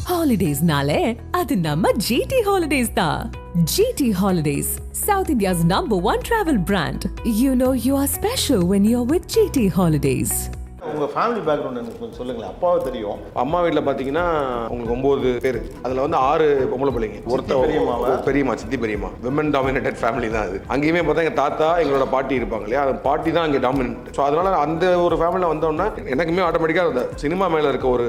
Holidays-nale, adu namma GT Holidays da. GT Holidays, South India's #1 travel brand. You know you are special when you're with GT Holidays. உங்கள் family background எனக்கு கொஞ்சம் சொல்லுங்களேன். அப்பாவை தெரியும். அம்மா வீட்டில் பார்த்தீங்கன்னா உங்களுக்கு 9 பேர், அதில் வந்து 6 பொம்பளை பிள்ளைங்க. பெரியம்மா சித்தி பெரியம்மா விமன் டாமினேட்டட் ஃபேமிலி தான் அது. அங்கேயுமே பார்த்தா எங்கள் தாத்தா எங்களோட பாட்டி இருப்பாங்க இல்லையா, அந்த பாட்டி தான் அங்கே டாமினன்ட். ஸோ அதனால அந்த ஒரு ஃபேமிலியில் வந்தோன்னா எனக்குமே ஆட்டோமேட்டிக்காக அந்த சினிமா மேலே இருக்க ஒரு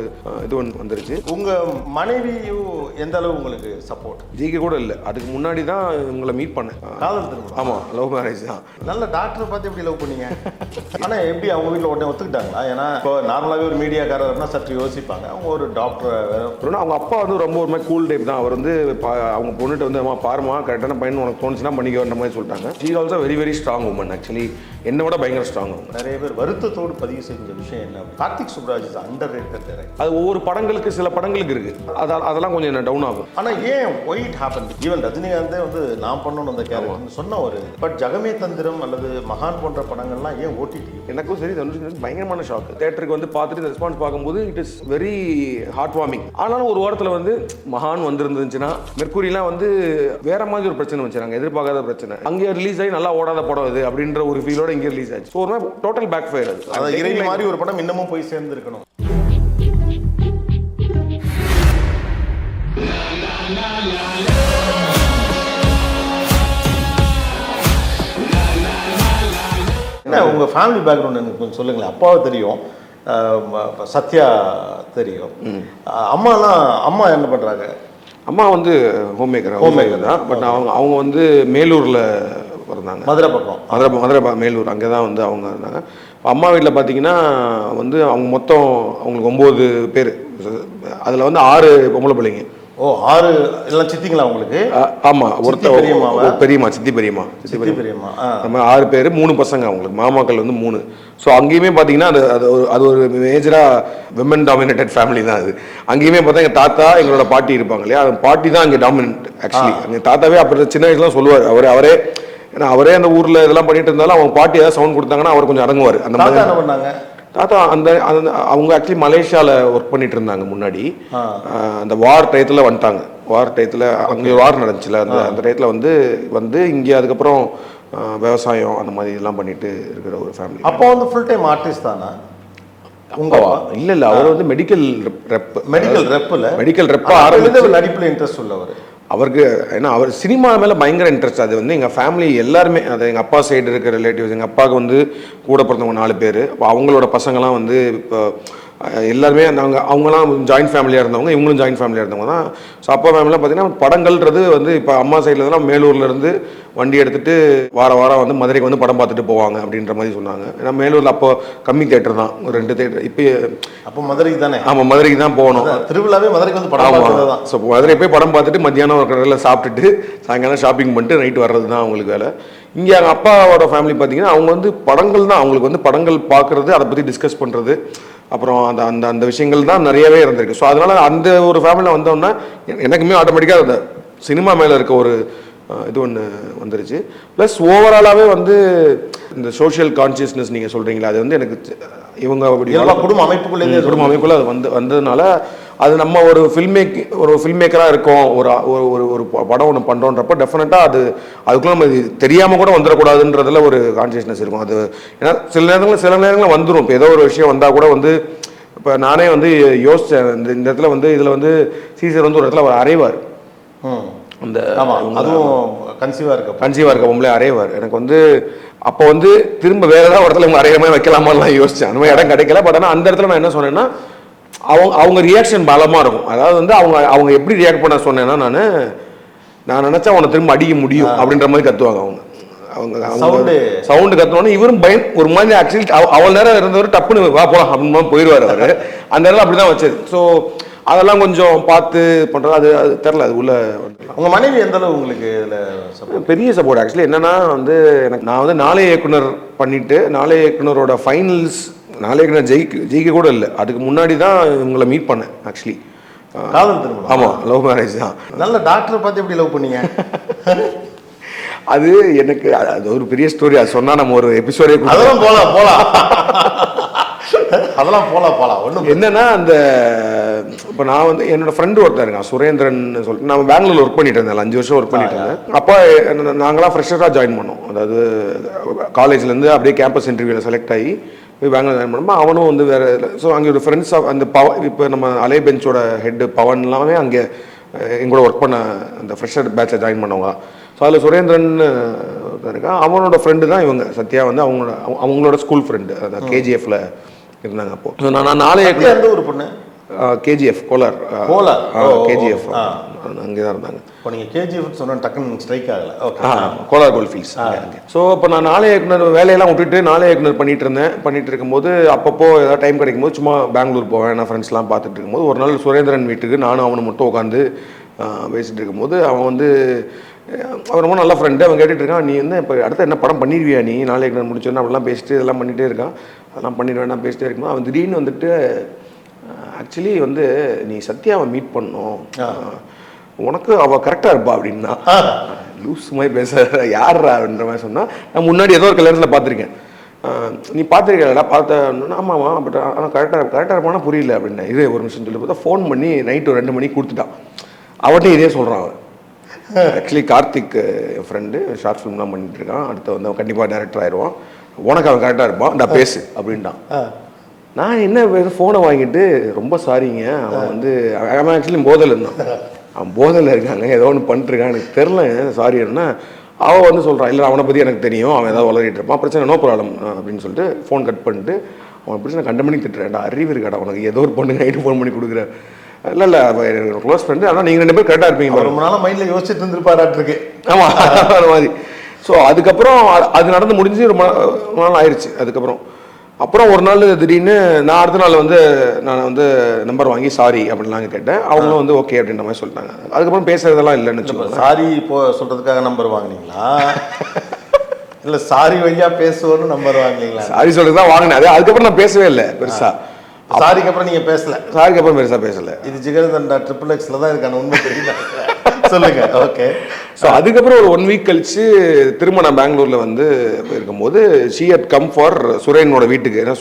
இது ஒன்று வந்துருச்சு. உங்கள் மனைவியும் எந்த அளவு உங்களுக்கு சப்போர்ட்? ஜிகே கூட இல்லை, அதுக்கு முன்னாடி தான் உங்களை மீட் பண்ணேன். காதல் திருமணம்? ஆமாம், லவ் மேரேஜ் தான். நல்ல டாக்டரை பார்த்து எப்படி லவ் பண்ணீங்க? ஆனால் எப்படி அவங்க வீட்டில் உடனே ஒத்துக்கிட்டாங்களா? ஏன்னா இப்போ நார்மலாகவே ஒரு மீடியாக்காரர்னா சற்று யோசிப்பாங்க. அவங்க ஒரு டாக்டரை அவங்க அப்பா வந்து ரொம்ப ஒரு மாதிரி கூல் டைப் தான். அவர் வந்து அவங்க பொண்ணுட்டு வந்து அம்மா பாருமா கரெக்டான பையன் உனக்கு தோணுச்சுன்னா பண்ணிக்கன்ற மாதிரி சொல்லிட்டாங்க. She also very very strong woman. Actually என்னை விட பயங்கர ஸ்ட்ராங் உமன். நிறைய பேர் வருத்தத்தோடு பதிவு செஞ்ச விஷயம் என்ன, Karthik Subbaraj is underrated director. அது ஒவ்வொரு படங்களுக்கு சில படங்களுக்கு இருக்கு, அதெல்லாம் கொஞ்சம் என்ன டவுன் ஆகும். ஆனால் ஏன் ஒய் இட் ஹேப்பன்? ஈவன் ரஜினிகாந்தே வந்து நான் பண்ணணும் அந்த கேரக்டர்னு சொன்ன ஒரு பட் ஜகமே தந்திரம் அல்லது மகான் போன்ற படங்கள்லாம் ஏன் ஓடிடி? எனக்கும் சரி பயங்கரமான ஷாக். தேட்டருக்கு வந்து பார்த்துட்டு ரெஸ்பான்ஸ் பார்க்கும்போது it is very hard warming. ஆனாலும் ஒரு வாரத்தில் வந்து மகான் வந்துருந்துச்சுன்னா மெர்க்குரிலாம் வந்து வேற மாதிரி ஒரு பிரச்சனை வச்சு நாங்கள் எதிர்பார்க்காத பிரச்சனை. அங்கே ரிலீஸ் ஆகி நல்லா ஓடாத படம் இது அப்படின்ற ஒரு ஃபீலோட இங்கே ரிலீஸ் ஆச்சு. ஸோ ஒரு டோட்டல் பேக் ஃபயர். அது இறைவி மாதிரி ஒரு படம் இன்னமும் போய் சேர்ந்துருக்கணும். என்ன உங்கள் ஃபேமிலி பேக்ரவுண்ட் எனக்கு கொஞ்சம் சொல்லுங்களேன். அப்பாவை தெரியும், சத்யா தெரியும். அம்மா என்ன பண்ணுறாங்க? அம்மா வந்து ஹோம் மேக்கர் தான். பட் அவங்க வந்து மேலூரில் இருந்தாங்க. மதுரை பக்கம் மதுரை மேலூர் அங்கே தான் வந்து அவங்க இருந்தாங்க. அம்மா வீட்டில் பார்த்தீங்கன்னா வந்து அவங்க மொத்தம் அவங்களுக்கு 9 பேர், அதில் வந்து 6 பொம்பளை பிள்ளைங்க. ஓ, 6 எல்லாம் சித்திங்களா உங்களுக்கு? ஆமாம், பெரியம்மா சித்தி பெரியம்மா நம்ம 6 பேர், 3 பசங்க அவங்களுக்கு, மாமாக்கள் வந்து 3. ஸோ அங்கேயுமே பார்த்தீங்கன்னா அது ஒரு மேஜராக விமன் டாமினேட்டட் ஃபேமிலி தான் அது. அங்கேயுமே பார்த்தா எங்கள் தாத்தா எங்களோட பாட்டி இருப்பாங்க இல்லையா, அந்த பாட்டி தான் அங்கே டாமினன்ட். ஆக்சுவலி எங்கள் தாத்தாவே அப்படி சின்ன வயசுலாம் சொல்லுவார். அவரே ஏன்னா அவரே அந்த ஊரில் இதெல்லாம் பண்ணிட்டு இருந்தாலும் அவங்க பாட்டி ஏதாவது சவுண்ட் கொடுத்தாங்கன்னா அவர் கொஞ்சம் அடங்குவார். அந்த மாதிரி என்ன பண்ணாங்க தாத்தா? அவங்க ஆக்சுவலி மலேசியாவில் ஒர்க் பண்ணிட்டு இருந்தாங்க முன்னாடி. அந்த வார் டயத்தில் வந்துட்டாங்க. வார் டயத்தில் அங்கே வார் நடந்துச்சுல, அந்த டயத்தில் வந்து இங்கே அதுக்கப்புறம் விவசாயம் அந்த மாதிரி இதெல்லாம் பண்ணிட்டு இருக்கிற ஒரு ஃபேமிலி. அப்போ வந்து ஃபுல் டைம் ஆர்டிஸ்ட் தானா உங்கவா? இல்லை, அவர் வந்து மெடிக்கல் ரெப்பாக ஆரம்பிச்சு நடிப்பில் இன்ட்ரெஸ்ட் உள்ளவர். அவருக்கு ஏன்னா அவர் சினிமா மேலே பயங்கர இன்ட்ரெஸ்ட். அது வந்து எங்கள் ஃபேமிலி எல்லாருமே, அது எங்கள் அப்பா சைடு இருக்கிற ரிலேட்டிவ்ஸ், எங்கள் அப்பாவுக்கு வந்து கூட பிறந்தவங்க 4 பேர். அப்போ அவங்களோட பசங்கள்லாம் வந்து இப்போ எல்லாருமே அவங்களாம் ஜாயின்ட் ஃபேமிலியாக இருந்தவங்க, இவங்களும் ஜாயின்ட் ஃபேமிலியாக இருந்தவங்க தான். ஸோ அப்பா ஃபேமிலியில் பார்த்தீங்கன்னா படங்கள்ன்றது வந்து இப்போ அம்மா சைடில் தான் மேலூர்லேருந்து வண்டி எடுத்துகிட்டு வாரம் வந்து மதுரைக்கு வந்து படம் பார்த்துட்டு போவாங்க அப்படின்ற மாதிரி சொன்னாங்க. ஏன்னா மேலூரில் அப்போ கம்மி தேட்டர் தான், ஒரு 2 தேட்டர். அப்போ மதுரைக்கு தானே? ஆமாம், மதுரைக்கு தான் போகணும். திருவிழாவே மதுரைக்கு வந்து படம் பார்த்துட்டு தான். ஸோ மதுரை போய் படம் பார்த்துட்டு மத்தியானம் ஒரு கடையில் சாப்பிட்டுட்டு சாயங்காலம் ஷாப்பிங் பண்ணிட்டு நைட்டு வர்றது தான் அவங்களுக்கு வேலை. இங்கே எங்கள் அப்பாவோட ஃபேமிலி பார்த்தீங்கன்னா அவங்க வந்து படங்கள் தான், அவங்களுக்கு வந்து படங்கள் பார்க்குறது, அதை பற்றி டிஸ்கஸ் பண்ணுறது, அப்புறம் அந்த விஷயங்கள் தான் நிறையவே இருந்திருக்கு. ஸோ அதனால் அந்த ஒரு ஃபேமிலியில் வந்தோன்னா எனக்குமே ஆட்டோமேட்டிக்காக அந்த சினிமா மேலே இருக்க ஒரு இது ஒன்று வந்துருச்சு. ப்ளஸ் ஓவராலாகவே வந்து இந்த சோஷியல் கான்சியஸ்னஸ் நீங்கள் சொல்கிறீங்களா, அது வந்து எனக்கு இவங்க குடும்ப அமைப்புக்குள்ளே அது வந்ததுனால அது நம்ம ஒரு ஃபில்மேக்கராக இருக்கோம், ஒரு படம் ஒன்று பண்ணுறோன்றப்ப டெஃபினட்டாக அதுக்குள்ள நம்ம தெரியாமல் கூட வந்துடக்கூடாதுன்றதுல ஒரு கான்சியஸ்னஸ் இருக்கும். அது ஏன்னா சில நேரங்களில் வந்துடும். இப்போ ஏதோ ஒரு விஷயம் வந்தால் கூட வந்து இப்போ நானே வந்து யோசித்தேன், இந்த இடத்துல வந்து இதில் வந்து சீசர் வந்து ஒரு இடத்துல அவர் அறைவார். அந்த அதுவும் கன்சீவாக இருக்க பொம்பளை அறைவார். எனக்கு வந்து அப்போ வந்து திரும்ப வேற ஏதாவது இடத்துல இவங்க அறையிற மாதிரி வைக்கலாமான்லாம் யோசித்தேன். அந்த மாதிரி இடம் கிடைக்கல. பட் ஆனால் அந்த இடத்துல நான் என்ன சொன்னேன்னா அவங்க ரியாக்ஷன் பலமாக இருக்கும். அதாவது வந்து அவங்க எப்படி ரியாக்ட் பண்ண சொன்னேன்னா நான் நினச்சா அவனை திரும்ப அடிக்க முடியும் அப்படின்ற மாதிரி கத்துவாங்க. அவங்க சவுண்டு கத்துனோன்னு இவரும் ஒரு மாதிரி ஆக்சுவலி அவள் நேரம் இருந்தவர் டப்புன்னு வா போகலாம் அப்படின்னு போயிடுவார் அவர். அந்த இடத்துல அப்படி தான் வச்சது. ஸோ அதெல்லாம் கொஞ்சம் பார்த்து பண்ணுறது அது தெரில. அது உள்ள உங்கள் மனைவி எந்த அளவு உங்களுக்கு இதில் பெரிய சப்போர்ட். ஆக்சுவலி என்னென்னா வந்து நான் வந்து நாளை இயக்குனர் பண்ணிவிட்டு நாளை இயக்குனரோட ஃபைனல்ஸ், நாளை இயக்குனர் ஜெயிக்க கூட இல்லை, அதுக்கு முன்னாடி தான் இவங்களை மீட் பண்ணேன். ஆக்சுவலி காதல் திருமணம்? ஆமாம், லவ் மேரேஜ் தான். நல்ல டாக்டரை பார்த்து எப்படி லவ் பண்ணீங்க? அது எனக்கு அது ஒரு பெரிய ஸ்டோரி. அது சொன்னால் நம்ம ஒரு எபிசோடே அதெல்லாம் போகலாம். அதெல்லாம் போகலாம். ஒன்றும் என்னன்னா அந்த இப்போ நான் வந்து என்னோட ஃப்ரெண்டு ஒருத்தர் இருக்கான் சுரேந்திரன் சொல்லிட்டு, நான் பெங்களூரில் ஒர்க் பண்ணிட்டு இருந்தேன், 5 வருஷம் ஒர்க் பண்ணிட்டு இருந்தேன். அப்போ நாங்களாம் ஃப்ரெஷராக ஜாயின் பண்ணோம். அதாவது காலேஜ்லேருந்து அப்படியே கேம்பஸ் இன்டர்வியூவில் செலக்ட் ஆகி போய் பெங்களூர் ஜாயின் பண்ணும்போது அவனும் வந்து வேறு. ஸோ அங்கே ஒரு ஃப்ரெண்ட்ஸ் அந்த இப்போ நம்ம அலை பெஞ்சோட ஹெட்டு பவன் எல்லாமே அங்கே எங்களோட ஒர்க் பண்ண அந்த ஃப்ரெஷர் பேட்சில் ஜாயின் பண்ணவங்க. ஸோ அதில் சுரேந்திரன் இருக்கான், அவனோட ஃப்ரெண்டு தான் இவங்க சத்யா வந்து அவங்களோட ஸ்கூல் ஃப்ரெண்டு, அந்த கேஜிஎஃப்ல இருந்தாங்க. அப்போ ஸோ நான் 4 எந்த ஒரு பொண்ணு கேஜிஎஃப் கோலார் கேஜிஎஃப் அங்கே தான் இருந்தாங்க. இப்போ நீங்கள் கேஜிஎஃப் சொன்ன டக்குன்னு ஸ்ட்ரைக் ஆகலை. Okay, Kolar coalfields. ஸோ இப்போ நான் 4 இயக்குனர் வேலையெல்லாம் விட்டுட்டு 4 இயக்குனர் பண்ணிட்டு இருக்கும்போது அப்பப்போ ஏதாவது டைம் கிடைக்கும் போது சும்மா பெங்களூர் போவேன். நான் ஃப்ரெண்ட்ஸ்லாம் பார்த்துட்டு இருக்கும்போது ஒரு நாள் சுரேந்திரன் வீட்டுக்கு நானும் அவனை மட்டும் உட்காந்து பேசிகிட்டு இருக்கும்போது அவன் வந்து அவன் ரொம்ப நல்ல ஃப்ரெண்டு. அவன் கேட்டுட்டு இருக்கான், நீ வந்து இப்போ அடுத்த என்ன படம் பண்ணிடுவியா நீ 4 இயக்குனர் முடிச்சோன்னா அப்படிலாம் பேசிட்டு இதெல்லாம் பண்ணிகிட்டே இருக்கான். அதெல்லாம் பண்ணிடுவேன் நான் பேசிட்டே இருக்கும்போது அவன் திடீர்னு வந்துட்டு ஆக்சுவலி வந்து நீ சத்யாவை மீட் பண்ணணும், உனக்கு அவள் கரெக்டாக இருப்பா அப்படின்னா. லூஸ் மாதிரி பேச யாரா அப்படின்ற மாதிரி சொன்னால், நான் முன்னாடி ஏதோ ஒரு கல்யாணத்தில் பார்த்துருக்கேன், நீ பார்த்துருக்கா பார்த்தேன்னா ஆமாம்மா பட் ஆனால் கரெக்டாக இருப்பானா புரியல அப்படின்னா. இதே ஒரு நிமிஷம் சொல்லி பார்த்தா ஃபோன் பண்ணி நைட்டு 2 மணிக்கு கொடுத்துட்டான். அவன்கிட்ட இதே சொல்கிறான் அவன். ஆக்சுவலி கார்த்திக் என் ஃப்ரெண்டு ஷார்ட் ஃபிலிம்லாம் பண்ணிட்டு இருக்கான், அடுத்து வந்து அவன் கண்டிப்பாக டேரக்டர் ஆயிடுவான், உனக்கு அவன் கரெக்டாக இருப்பான், நான் பேசு அப்படின்ட்டான். நான் என்ன ஃபோனை வாங்கிட்டு ரொம்ப சாரிங்க, அவன் வந்து அவன் ஆக்சுவலி போதையில் இருந்தான், அவன் போதையில் இருக்காங்க ஏதோ ஒன்று பண்ணிட்டுருக்கான் எனக்கு தெரில சாரி என்ன. அவன் வந்து சொல்கிறான், இல்லை அவனை பற்றி எனக்கு தெரியும், அவன் ஏதாவது வளரிட்டு இருப்பான், பிரச்சனை நோ ப்ராப்ளம் அப்படின்னு சொல்லிட்டு ஃபோன் கட் பண்ணிட்டு அவன் பிரச்சனை கண்டு மணி திட்டுறேன்டா, அறிவு இருக்காடா உனக்கு, ஏதோ ஒரு பொண்ணு நைட்டு ஃபோன் பண்ணி கொடுக்குறேன். இல்லை எனக்கு க்ளோஸ் ஃப்ரெண்டு, ஆனால் நீங்கள் 2 பேரும் கரெக்டாக இருப்பீங்க. ரொம்ப நாளாக மைண்டில் யோசிச்சுட்டு இருந்துருப்பாராட்டிருக்கு. ஆமாம் அந்த மாதிரி. ஸோ அதுக்கப்புறம் அது நடந்து முடிஞ்சு ரொம்ப நாள் ஆயிடுச்சு. அப்புறம் ஒரு நாள் திடீர்னு நான் அடுத்த நாள் வந்து நான் வந்து நம்பர் வாங்கி சாரி அப்படின்லாம் கேட்டேன். அவங்களும் வந்து ஓகே அப்படின்ற மாதிரி சொல்லிட்டாங்க. அதுக்கப்புறம் பேசுறதெல்லாம் இல்லைன்னு வச்சுக்கோங்க. சாரி இப்போ சொல்கிறதுக்காக நம்பர் வாங்கினீங்களா இல்லை சாரி வழியாக பேசுவோன்னு நம்பர் வாங்கினீங்களா? சாரி சொல்கிறது தான் வாங்கினேன். அதுக்கப்புறம் நான் பேசவே இல்லை பெருசாக. சாரிக்கு அப்புறம் நீங்கள் பேசலை? சாரிக்கு அப்புறம் பெருசாக பேசலை. இது ஜிகர்தண்டா XXXல தான் இருக்கான உண்மை தெரியல. சொல்லுங்க. ஓகே. ஸோ அதுக்கப்புறம் ஒரு 1 வீக் கழிச்சு திரும்ப நான் பெங்களூரில் வந்து போயிருக்கும்போது ஷி ஹட் கம் ஃபார் சுரேனோட வீட்டுக்கு. ஏன்னா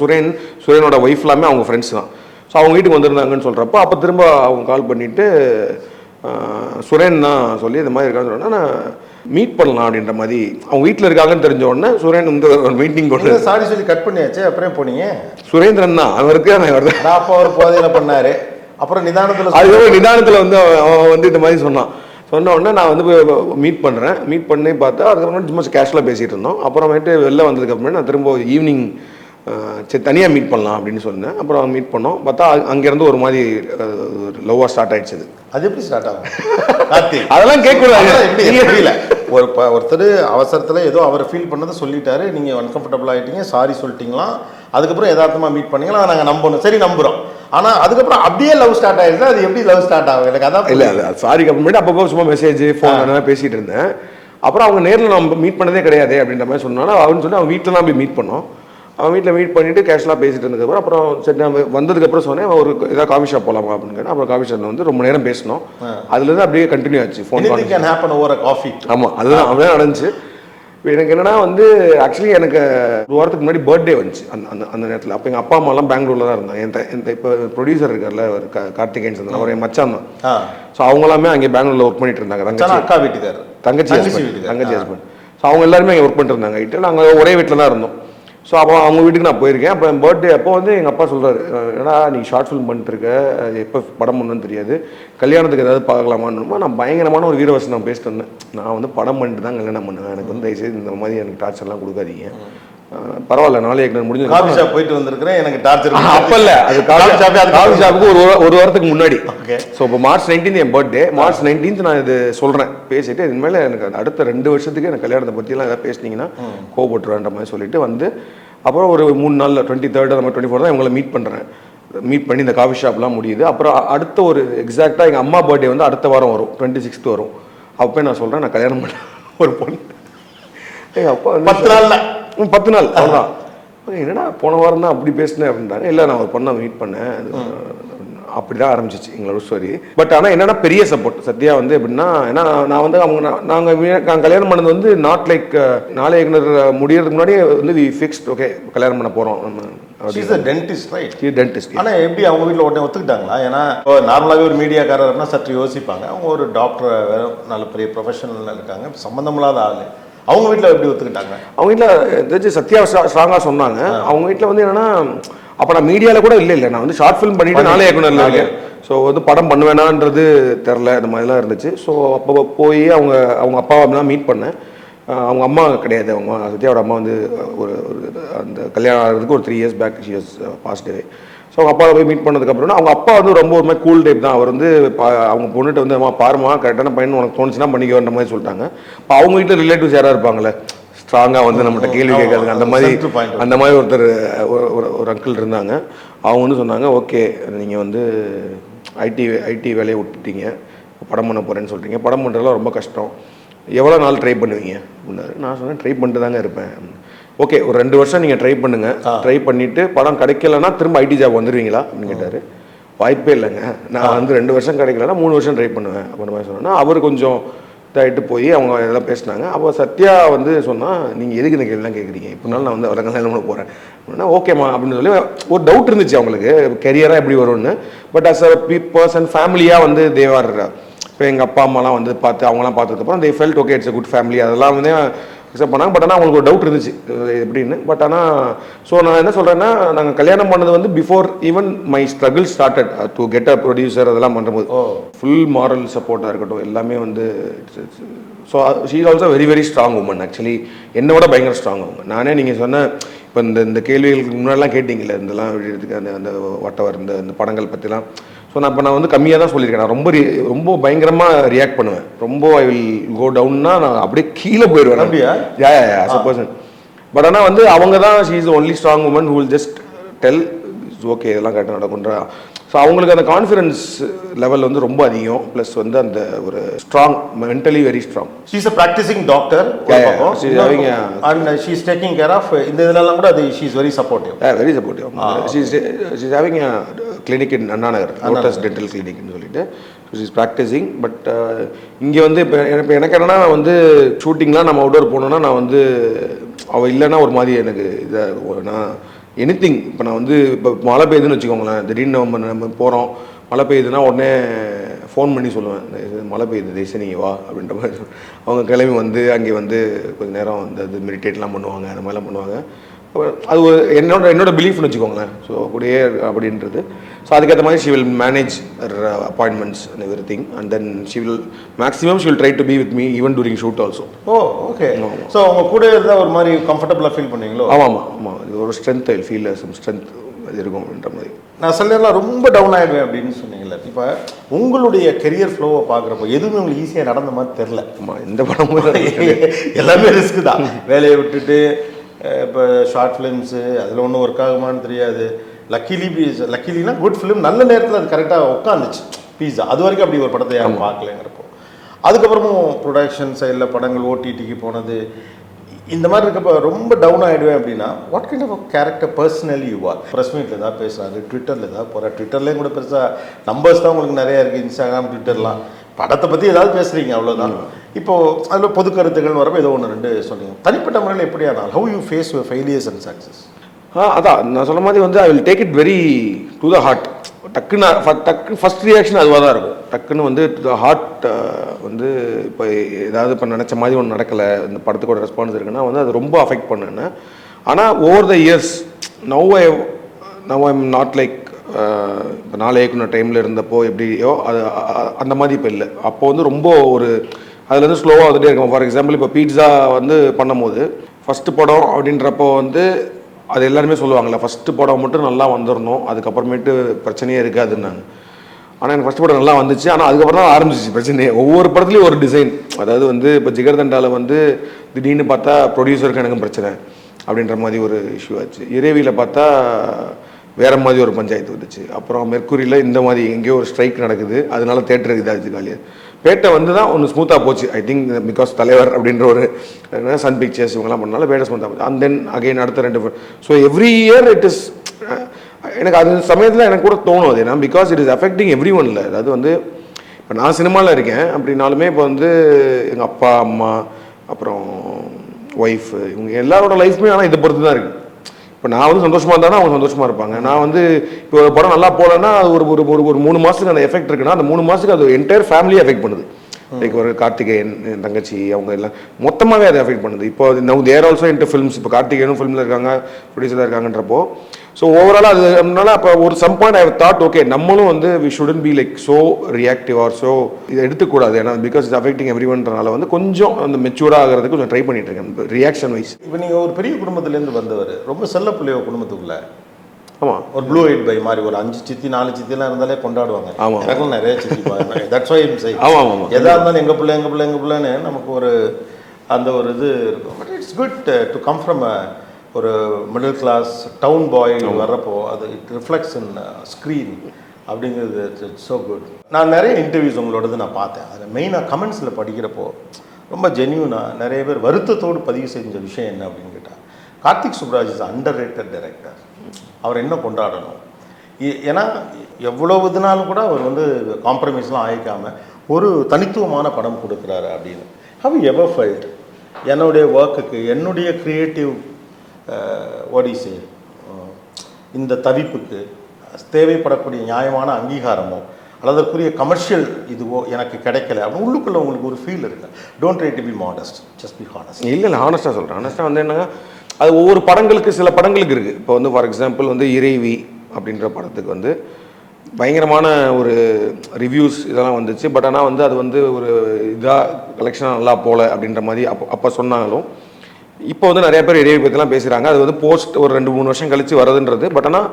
சுரேனோட ஒய்ஃப் எல்லாமே அவங்க ஃப்ரெண்ட்ஸ் தான். ஸோ அவங்க வீட்டுக்கு வந்திருந்தாங்கன்னு சொல்கிறப்போ அப்போ திரும்ப அவங்க கால் பண்ணிவிட்டு சுரேன் தான் சொல்லி இந்த மாதிரி இருக்கான்னு சொன்னால் நான் மீட் பண்ணலாம் அப்படின்ற மாதிரி அவங்க வீட்டில் இருக்காங்கன்னு தெரிஞ்ச உடனே சுரேன் வந்து ஒரு மீட்டிங் கொண்டு சாரி சொல்லி கட் பண்ணியாச்சு. அப்புறம் போனீங்க? சுரேந்திரன் தான் அவருக்கு நான் வருது. அப்போ அவர் போதையில் பண்ணார். அப்புறம் நிதானத்தில் வந்து அவன் வந்து இந்த மாதிரி சொன்ன உடனே நான் வந்து மீட் பண்ணி பார்த்தா அதுக்கப்புறம் சும்மா கேஷுவலாக பேசிகிட்டு இருந்தோம். அப்புறமேட்டு வெளில வந்ததுக்கப்புறமே நான் திரும்ப ஈவினிங் சரி தனியாக மீட் பண்ணலாம் அப்படின்னு சொன்னேன். அப்புறம் மீட் பண்ணோம். பார்த்தா அங்கேருந்து ஒரு மாதிரி லவ்வாக ஸ்டார்ட் ஆகிடுச்சு. அது எப்படி ஸ்டார்ட் ஆகும்? அதெல்லாம் கேட்கக்கூடாது. புரியல. ஒருத்தர் அவசரத்தில் ஏதோ அவரை ஃபீல் பண்ணதை சொல்லிட்டாரு, நீங்கள் அன்கம்ஃபர்டபுள் ஆகிட்டீங்க, சாரி சொல்லிட்டீங்களா, அதுக்கப்புறம் யதார்த்தமாக மீட் பண்ணீங்களா, நாங்கள் நம்பணும், சரி நம்புகிறோம். ஆனால் அதுக்கப்புறம் அப்படியே லவ் ஸ்டார்ட் ஆகிடுச்சு. அது எப்படி லவ் ஸ்டார்ட் ஆகும் எனக்கு அதான் இல்லை. சாரிக்கு அப்புறமேட்டு அப்பப்போ சும்மா மெசேஜ் ஃபோன் பேசிகிட்டு இருந்தேன். அப்புறம் அவங்க நேரில் நம்ம மீட் பண்ணதே கிடையாது அப்படின்ற மாதிரி சொன்னாலும் அவன்னு சொல்லி அவன் வீட்டில் தான் போய் மீட் பண்ணோம். அவன் வீட்டில் மீட் பண்ணிவிட்டு கேஷுவலாக பேசிட்டு இருந்ததுக்கப்புறம் அப்புறம் சரி நம்ம வந்ததுக்கப்புறம் சொன்னேன் ஒரு ஏதாவது காஃபி ஷாப் போகலாமா அப்படின்னு கேட்டேன். அப்புறம் காஃபி ஷாப்பில் வந்து ரொம்ப நேரம் பேசணும். அதுலேருந்து அப்படியே கண்டினியூ ஆச்சு ஃபோன் காஃபி. ஆமாம் அதுதான் அப்படியே நடந்துச்சு. எனக்கு என்னன்னா வந்து ஆக்சுவலி எனக்கு ஒரு வாரத்துக்கு முன்னாடி பர்த்டே வந்துச்சு அந்த நேரத்தில். அப்போ எங்கள் அப்பா அம்மாலாம் பெங்களூரில் தான் இருந்தாங்க. இப்போ ப்ரொடியூசர் இருக்கார்ல கார்த்திகேயன் சந்திரன், அவர் என் மச்சான் தான். ஸோ அவங்க எல்லாமே அங்கே பெங்களூரில் ஒர்க் பண்ணிட்டு இருந்தாங்க. அக்கா வீட்டுக்காரர் தங்கச்சி ஹஸ்பண்ட். ஸோ அவங்க எல்லாருமே அங்கே ஒர்க் பண்ணிட்டு இருந்தாங்க. வீட்டில் நாங்கள் ஒரே வீட்டில் தான் இருந்தோம். ஸோ அப்போ அவங்க வீட்டுக்கு நான் போயிருக்கேன். அப்போ என் பர்த்டே அப்போ வந்து எங்கள் அப்பா சொல்கிறாரு, ஏன்னா நீ ஷார்ட் ஃபிலிம் பண்ணிட்டுருக்க, எப்போ படம் பண்ணுன்னு தெரியாது, கல்யாணத்துக்கு ஏதாவது பார்க்கலாமான்னு. நான் பயங்கரமான ஒரு வீரவசனம் நான் பேசிட்டு வந்தேன். நான் வந்து படம் பண்ணிட்டு தான் கல்யாணம் பண்ணுவேன், எனக்கு வந்து தயவுசெய்து இந்த மாதிரி எனக்கு டார்ச்சர்லாம் கொடுக்காதீங்க, பரவாயில்ல 4 ஏக்கர் முடிஞ்சு காஃபி ஷாப் போயிட்டு வந்திருக்கிறேன், எனக்கு டார்ச்சர் அப்போ இல்லை. அது காஃபி ஷாப்புக்கு ஒரு வாரத்துக்கு முன்னாடி. ஸோ இப்போ March 19 என் பர்த்டே. March 19 நான் இது சொல்கிறேன் பேசிட்டு, இதுமாதிரி எனக்கு அடுத்த 2 வருஷத்துக்கு எனக்கு கல்யாணத்தை பற்றிலாம் எதாவது பேசினீங்கன்னா கோவப்பட்டுருவேன்ற மாதிரி சொல்லிட்டு வந்து அப்புறம் ஒரு 3 நாளில் 23rd அந்த மாதிரி 24 தான் இவங்களை மீட் பண்ணி இந்த காஃபி ஷாப்லாம் முடியுது. அப்புறம் அடுத்த ஒரு எக்ஸாக்டாக எங்கள் அம்மா பர்த்டே வந்து அடுத்த வாரம் வரும், 26th வரும். அப்போ நான் சொல்கிறேன் நான் கல்யாணம் பண்ண ஒரு பொண்ணு. எங்கள் அப்பா 10 நாள் அவ்வளோதான். என்னடா போன வாரம் தான் அப்படி பேசினேன் அப்படின்றாங்க. இல்லை நான் ஒரு பொண்ணை மீட் பண்ணேன், அப்படி தான் ஆரம்பிச்சிச்சு எங்களோட ஸ்டோரி. பட் ஆனால் என்னன்னா பெரிய சப்போர்ட் சத்யா வந்து எப்படின்னா, ஏன்னா நான் வந்து நாங்கள் கல்யாணம் பண்ணது வந்து நாட் லைக் நாளை இயக்குனர் முடியறதுக்கு முன்னாடி வந்து வி ஃபிக்ஸ்ட் ஓகே கல்யாணம் பண்ண போகிறோம் நம்ம. Dentist right? டென்டிஸ்ட். ஆனால் எப்படி அவங்க வீட்டில் உடனே ஒத்துக்கிட்டாங்களா? ஏன்னா நார்மலாகவே ஒரு மீடியாக்காரர்னா சற்று யோசிப்பாங்க. அவங்க ஒரு டாக்டர் வேற நல்ல பெரிய ப்ரொஃபஷனல் இருக்காங்க, சம்மந்தமில்லாத ஆள். அவங்க வீட்டில் எப்படி ஒத்துக்கிட்டாங்க? அவங்க வீட்டில் ஏதாச்சும் சத்யா ஸ்ட்ராங்காக சொன்னாங்க. அவங்க வீட்டில் வந்து என்னன்னா, அப்போ நான் மீடியாவில் கூட இல்லை நான் வந்து ஷார்ட் ஃபிலிம் பண்ணிட்டு நாளை இயக்குனரில் இருக்கேன். ஸோ வந்து படம் பண்ணுவேனான்றது தெரில, இந்த மாதிரிலாம் இருந்துச்சு. ஸோ அப்போ போய் அவங்க அப்பாவை தான் மீட் பண்ணேன். அவங்க அம்மா கிடையாது, அவங்க சத்யாவோட அம்மா வந்து ஒரு அந்த கல்யாணம் ஆகிறதுக்கு ஒரு 3 years back she was passed away. So அவங்க அப்பாவை போய் மீட் பண்ணதுக்கப்புறம் அவங்க அப்பா வந்து ரொம்ப ஒரு மாதிரி கூல் டைப் தான். அவர் வந்து அவங்க பொண்ணுகிட்ட வந்து அம்மா பாருமா கரெக்டான பையன் உனக்கு தோணுச்சுன்னா பண்ணிக்கோன்ற மாதிரி சொல்லிட்டாங்க. இப்போ அவங்க வீட்டில் ரிலேட்டிவ்ஸ் யாராக இருப்பாங்களே ஸ்ட்ராங்காக வந்து நம்மகிட்ட கேள்வி கேட்காதுங்க, அந்த மாதிரி ஒருத்தர் ஒரு அங்கிள் இருந்தாங்க. அவங்க வந்து சொன்னாங்க ஓகே நீங்கள் வந்து ஐடி வேலையை விட்டுட்டீங்க, படம் பண்ண போகிறேன்னு சொல்கிறீங்க, படம் பண்ணுறதுலாம் ரொம்ப கஷ்டம், எவ்வளோ நாள் ட்ரை பண்ணுவீங்க அப்படின்னாரு. நான் சொன்னேன் ட்ரை பண்ணிட்டு தாங்க இருப்பேன். ஓகே ஒரு 2 வருஷம் நீங்கள் ட்ரை பண்ணுங்கள், ட்ரை பண்ணிவிட்டு படம் கிடைக்கலன்னா திரும்ப ஐடி ஜாப் வந்துடுவீங்களா அப்படின்னு கேட்டார். வாய்ப்பே இல்லைங்க, நான் வந்து 2 வருஷம் கிடைக்கலன்னா 3 வருஷம் ட்ரை பண்ணுவேன் அப்படின்ற மாதிரி சொன்னேன்னா அவர் கொஞ்சம் இதாகிட்டு போய் அவங்க இதெல்லாம் பேசினாங்க. அப்போ சத்யா வந்து சொன்னால் நீங்கள் எதுக்கு இந்த கேள்விலாம் கேட்குறீங்க, இப்போனாலும் நான் வந்து அவரை கல்யாணம் பண்ண போகிறேன் அப்படின்னா ஓகேம்மா அப்படின்னு சொல்லி ஒரு டவுட் இருந்துச்சு அவங்களுக்கு கெரியராக எப்படி வரும்னு. பட் அஸ் அ பர்சன் ஃபேமிலியாக வந்து தேவார் இப்போ எங்கள் அப்பா அம்மாலாம் வந்து பார்த்து அவங்களாம் பார்த்ததுக்கப்புறம் they felt okay it's a good family, அதெல்லாம் வந்து அக்செப்ட் பண்ணாங்க. பட் ஆனால் அவங்களுக்கு ஒரு டவுட் இருந்துச்சு எப்படின்னு. பட் ஆனால் ஸோ நான் என்ன சொல்கிறேன்னா, நாங்கள் கல்யாணம் பண்ணது வந்து before even my struggle started to get a producer அதெல்லாம் பண்ணும்போது ஃபுல் மாரல் சப்போர்ட்டாக இருக்கட்டும் எல்லாமே வந்து. So she is also very very strong woman. Actually என்னோட பயங்கர ஸ்ட்ராங் அவங்க. நானே நீங்கள் சொன்ன இப்போ இந்த கேள்விகளுக்கு முன்னாடிலாம் கேட்டிங்கல்ல இதெல்லாம் எழுதுறதுக்கு அந்த வாட்டவர் இந்த படங்கள் பற்றிலாம். ஸோ நான் வந்து கம்மியாக தான் சொல்லியிருக்கேன். நான் ரொம்ப பயங்கரமாக ரியாக்ட் பண்ணுவேன். ரொம்ப ஐ வில் கோ டவுன்னா நான் அப்படியே கீழே போயிடுவேன். அப்படியா? As a person. பட் ஆனால் வந்து அவங்க தான் she is only strong woman who will just tell okay இதெல்லாம் கரெக்டாக நடக்கும்ன்றா. ஸோ அவங்களுக்கு அந்த கான்ஃபிடன்ஸ் லெவல் வந்து ரொம்ப அதிகம். ப்ளஸ் வந்து அந்த ஒரு strong mentally very strong. She is a practising doctor and she is taking care of இந்த இதெல்லாம் கூட அது she is very supportive. Very supportive. She is having a clinic in Anna Nagar Lotus Dental கிளினிக்னு சொல்லிட்டு ஷீ இஸ் ப்ராக்டிசிங். பட் இங்கே வந்து இப்போ எனக்கு என்னன்னா வந்து ஷூட்டிங்லாம் நம்ம அவுட்டோர் போனோன்னா நான் வந்து அவள் இல்லைன்னா ஒரு மாதிரி எனக்கு இதாக நான் எனிதிங். இப்போ நான் வந்து இப்போ மழை பெய்யுதுன்னு வச்சுக்கோங்களேன், திடீர்னு நம்ம போகிறோம் மழை பெய்யுதுன்னா உடனே ஃபோன் பண்ணி சொல்லுவேன் மழை பெய்யுது தயவுசெய்து நீங்கள் வா அப்படின்ற மாதிரி. அவங்க கிளம்பி வந்து அங்கே வந்து கொஞ்சம் நேரம் இந்த மெடிடேட்லாம் பண்ணுவாங்க, அந்த மாதிரிலாம் பண்ணுவாங்க. அது ஒரு என்னோட பிலீஃப்னு வச்சுக்கோங்களேன். ஸோ அப்படியே அப்படின்றது. ஸோ அதுக்கேற்ற மாதிரி she will manage appointments and everything and then she will maximum she will try to be with me even during shoot also. Okay. So அவங்க கூட இருந்தால் ஒரு மாதிரி கம்ஃபர்டபுளாக ஃபீல் பண்ணுவீங்களோ? ஆமாம் இது ஒரு strength I feel some strength அது இருக்கும் அப்படின்ற மாதிரி. நான் சிலர்லாம் ரொம்ப டவுன் ஆகிடுவேன் அப்படின்னு சொன்னீங்கல்ல, இப்போ உங்களுடைய கெரியர் ஃப்ளோவை பார்க்குறப்போ எதுவுமே உங்களுக்கு ஈஸியாக நடந்த மாதிரி தெரில. ஆமாம் எந்த படமும் எல்லாமே ரிஸ்க்கு தான். வேலையை விட்டுட்டு இப்போ ஷார்ட் ஃபிலிம்ஸு அதில் ஒன்றும் ஒர்க் ஆகுமான்னு தெரியாது. லக்கிலினா குட் ஃபிலிம் நல்ல நேரத்தில் அது கரெக்டாக உட்காந்துச்சு பீஸா. அது வரைக்கும் அப்படி ஒரு படத்தை யாரும் பார்க்கலங்கிறப்போ அதுக்கப்புறமும் ப்ரொடக்ஷன் சைடில் படங்கள் ஓடிடிக்கு போனது இந்த மாதிரி இருக்கப்போ ரொம்ப டவுன் ஆகிடுவேன். அப்படின்னா what kind of character personally you are? Press மீட்டில் ஏதாவது பேசுகிறாரு, ட்விட்டரில் ஏதாவது போகிற, ட்விட்டர்லேயும் கூட பெருசாக நம்பர்ஸ் தான் உங்களுக்கு நிறையா இருக்குது, இன்ஸ்டாகிராம் ட்விட்டர்லாம். படத்தை பற்றி ஏதாவது பேசுகிறீங்க அவ்வளோதான். இப்போது அதில் பொது கருத்துக்கள் வரப்போ ஏதோ 1-2 சொன்னீங்க. தனிப்பட்ட முறையில் எப்படியானால் how you face your failures and success? அதான் நான் சொன்ன மாதிரி வந்து I will take it very to the heart. டக்குன்னு ஃபஸ்ட் ரியாக்ஷன் அதுவாக தான் இருக்கும். டக்குன்னு வந்து டு த ஹார்ட் வந்து இப்போ ஏதாவது இப்போ நினச்ச மாதிரி ஒன்று நடக்கலை, இந்த படத்துக்கோட ரெஸ்பான்ஸ் இருக்குன்னா வந்து அது ரொம்ப அஃபெக்ட் பண்ணேன்னு. ஆனால் over the years now I'm not like இப்போ நாளை இயக்குனர் டைமில் இருந்தப்போ எப்படியோ அது அந்த மாதிரி இப்போ இல்லை. அப்போ வந்து ரொம்ப ஒரு அதுலேருந்து ஸ்லோவாக வந்துட்டே இருக்கும். ஃபார் எக்ஸாம்பிள் இப்போ பீட்சா வந்து பண்ணும்போது ஃபஸ்ட்டு படம் அப்படின்றப்போ வந்து அது எல்லாருமே சொல்லுவாங்கள்ல ஃபஸ்ட்டு படம் மட்டும் நல்லா வந்துடணும், அதுக்கப்புறமேட்டு பிரச்சனையே இருக்காதுன்னாங்க. ஆனால் எனக்கு ஃபஸ்ட்டு படம் நல்லா வந்துச்சு. ஆனால் அதுக்கப்புறம் தான் ஆரம்பிச்சிச்சு பிரச்சனையே. ஒவ்வொரு படத்துலையும் ஒரு டிசைன். அதாவது வந்து இப்போ ஜிகர்தண்டாவில் வந்து திடீர்னு பார்த்தா ப்ரொடியூசருக்கு எனக்கும் பிரச்சனை அப்படின்ற மாதிரி ஒரு இஷ்யூ ஆச்சு. இறைவியில் பார்த்தா வேறு மாதிரி ஒரு பஞ்சாயத்து வந்துச்சு. அப்புறம் மெர்க்குரியில் இந்த மாதிரி எங்கேயோ ஒரு ஸ்ட்ரைக் நடக்குது, அதனால தேட்டருக்கு இதாகிடுச்சு காலியாக. பேட்டை வந்து தான் ஒன்று ஸ்மூத்தாக போச்சு. ஐ திங்க் பிகாஸ் தலைவர் அப்படின்ற ஒரு சன் பிக்சர்ஸ் இவங்கெல்லாம் பண்ணாலும் பேட்டை ஸ்மூத்தாக போச்சு. அண்ட் தென் அகைன் அடுத்த 2. So every year it is எனக்கு அது சமயத்தில் எனக்கு கூட தோணும் அது ஏன்னா because it is affecting every one இல்லை. அதாவது வந்து இப்போ நான் சினிமாவில் இருக்கேன் அப்படின்னாலுமே இப்போ வந்து எங்கள் அப்பா அம்மா அப்புறம் ஒய்ஃபு இவங்க எல்லாரோட லைஃப்மே ஆனால் இதை பொறுத்து தான் இருக்குது. இப்போ நான் வந்து சந்தோஷமாக இருந்தாலும் அவங்க சந்தோஷமாக இருப்பாங்க. நான் வந்து இப்போ ஒரு படம் நல்லா போகலன்னா அது ஒரு ஒரு ஒரு 3 மாதத்துக்கு அந்த எஃபெக்ட் இருக்குன்னா அந்த 3 மாதத்துக்கு அது என்டையர் ஃபேமிலியை எஃபெக்ட் பண்ணுது. லைக் ஒரு கார்த்திகேயன் தங்கச்சி அவங்க எல்லாம் மொத்தமாகவே அதை எஃபெக்ட் பண்ணுது. இப்போ தேர் ஆல்சோ இன்ட்டு ஃபிலிம்ஸ். இப்போ கார்த்திகேயனும் ஃபிலிமில் இருக்காங்க, ப்ரொடியூசராக இருக்காங்கன்றப்போ ஸோ ஓவரால் அது அதனால அப்போ ஒரு some point I thought okay நம்மளும் வந்து we shouldn't be like so reactive or so இதை எடுத்துக்கூடாது. ஏன்னா பிகாஸ் இட்ஸ் அஃபெக்டிங் எவ்ரி ஒன்றனால வந்து கொஞ்சம் அந்த மெச்சூர்டாக ஆகிறதுக்கு கொஞ்சம் ட்ரை பண்ணிட்டு இருக்கேன் ரியாக்ஷன் வைஸ். இப்போ நீங்கள் ஒரு பெரிய குடும்பத்துலேருந்து வந்தவர், ரொம்ப செல்ல பிள்ளையோ குடும்பத்துக்குள்ள. ஆமாம், ஒரு ப்ளூ ஐட் பை மாதிரி ஒரு 5 சித்தி 4 சித்திலாம் இருந்தாலே கொண்டாடுவாங்க. ஆமாம், எனக்கும் நிறைய சித்தி பாருங்க. That's why I'm saying. ஆமாம் ஆமாம், எதாக இருந்தாலும் எங்கள் பிள்ளை எங்கள் பிள்ளை எங்கள் பிள்ளைன்னு நமக்கு ஒரு அந்த ஒரு இது இருக்கும். But it's good to come from ஒரு மிடில் கிளாஸ் டவுன் பாய் வர்றப்போ அது இட் ரிஃப்ளெக்ட்ஸ் இன் ஸ்க்ரீன் அப்படிங்கிறது இட்ஸ் ஸோ குட். நான் நிறைய இன்டர்வியூஸ் உங்களோடது நான் பார்த்தேன். அதில் மெயினாக கமெண்ட்ஸில் படிக்கிறப்போ ரொம்ப ஜென்யூனாக நிறைய பேர் வருத்தத்தோடு பதிவு செஞ்ச விஷயம் என்ன அப்படின்னு கேட்டால், Karthik Subbaraj is underrated director, அவர் என்ன கொண்டாடணும். ஏன்னா எவ்வளோ இதுனாலும் கூட அவர் வந்து காம்ப்ரமைஸ்லாம் ஆகிக்காமல் ஒரு தனித்துவமான படம் கொடுக்குறாரு அப்படின்னு. ஹவ் யூ எவர் ஃபெல்ட் என்னுடைய ஒர்க்குக்கு என்னுடைய க்ரியேட்டிவ் ஓடிசே இந்த தவிப்புக்கு தேவைப்படக்கூடிய நியாயமான அங்கீகாரமோ அல்லதற்குரிய கமர்ஷியல் இதுவோ எனக்கு கிடைக்கல அப்படின்னு உள்ளுக்குள்ளே உங்களுக்கு ஒரு ஃபீல் இருக்கு. Don't try to be modest, just be honest. இல்லை இல்லை, ஹானஸ்ட்டாக சொல்கிறேன். ஹானஸ்ட்டாக வந்து என்னங்க, அது ஒவ்வொரு படங்களுக்கு சில படங்களுக்கு இருக்குது. இப்போ வந்து ஃபார் எக்ஸாம்பிள் வந்து இறைவி அப்படின்ற படத்துக்கு வந்து பயங்கரமான ஒரு ரிவ்யூஸ் இதெல்லாம் வந்துச்சு. பட் ஆனால் வந்து அது வந்து ஒரு இதாக கலெக்ஷனாக நல்லா போகல அப்படின்ற மாதிரி அப்போ சொன்னாலும் இப்போ வந்து நிறைய பேர் இறைவி பற்றிலாம் பேசுகிறாங்க. அது வந்து போஸ்ட் ஒரு 2-3 வருஷம் கழித்து வருதுன்றது. பட் ஆனால்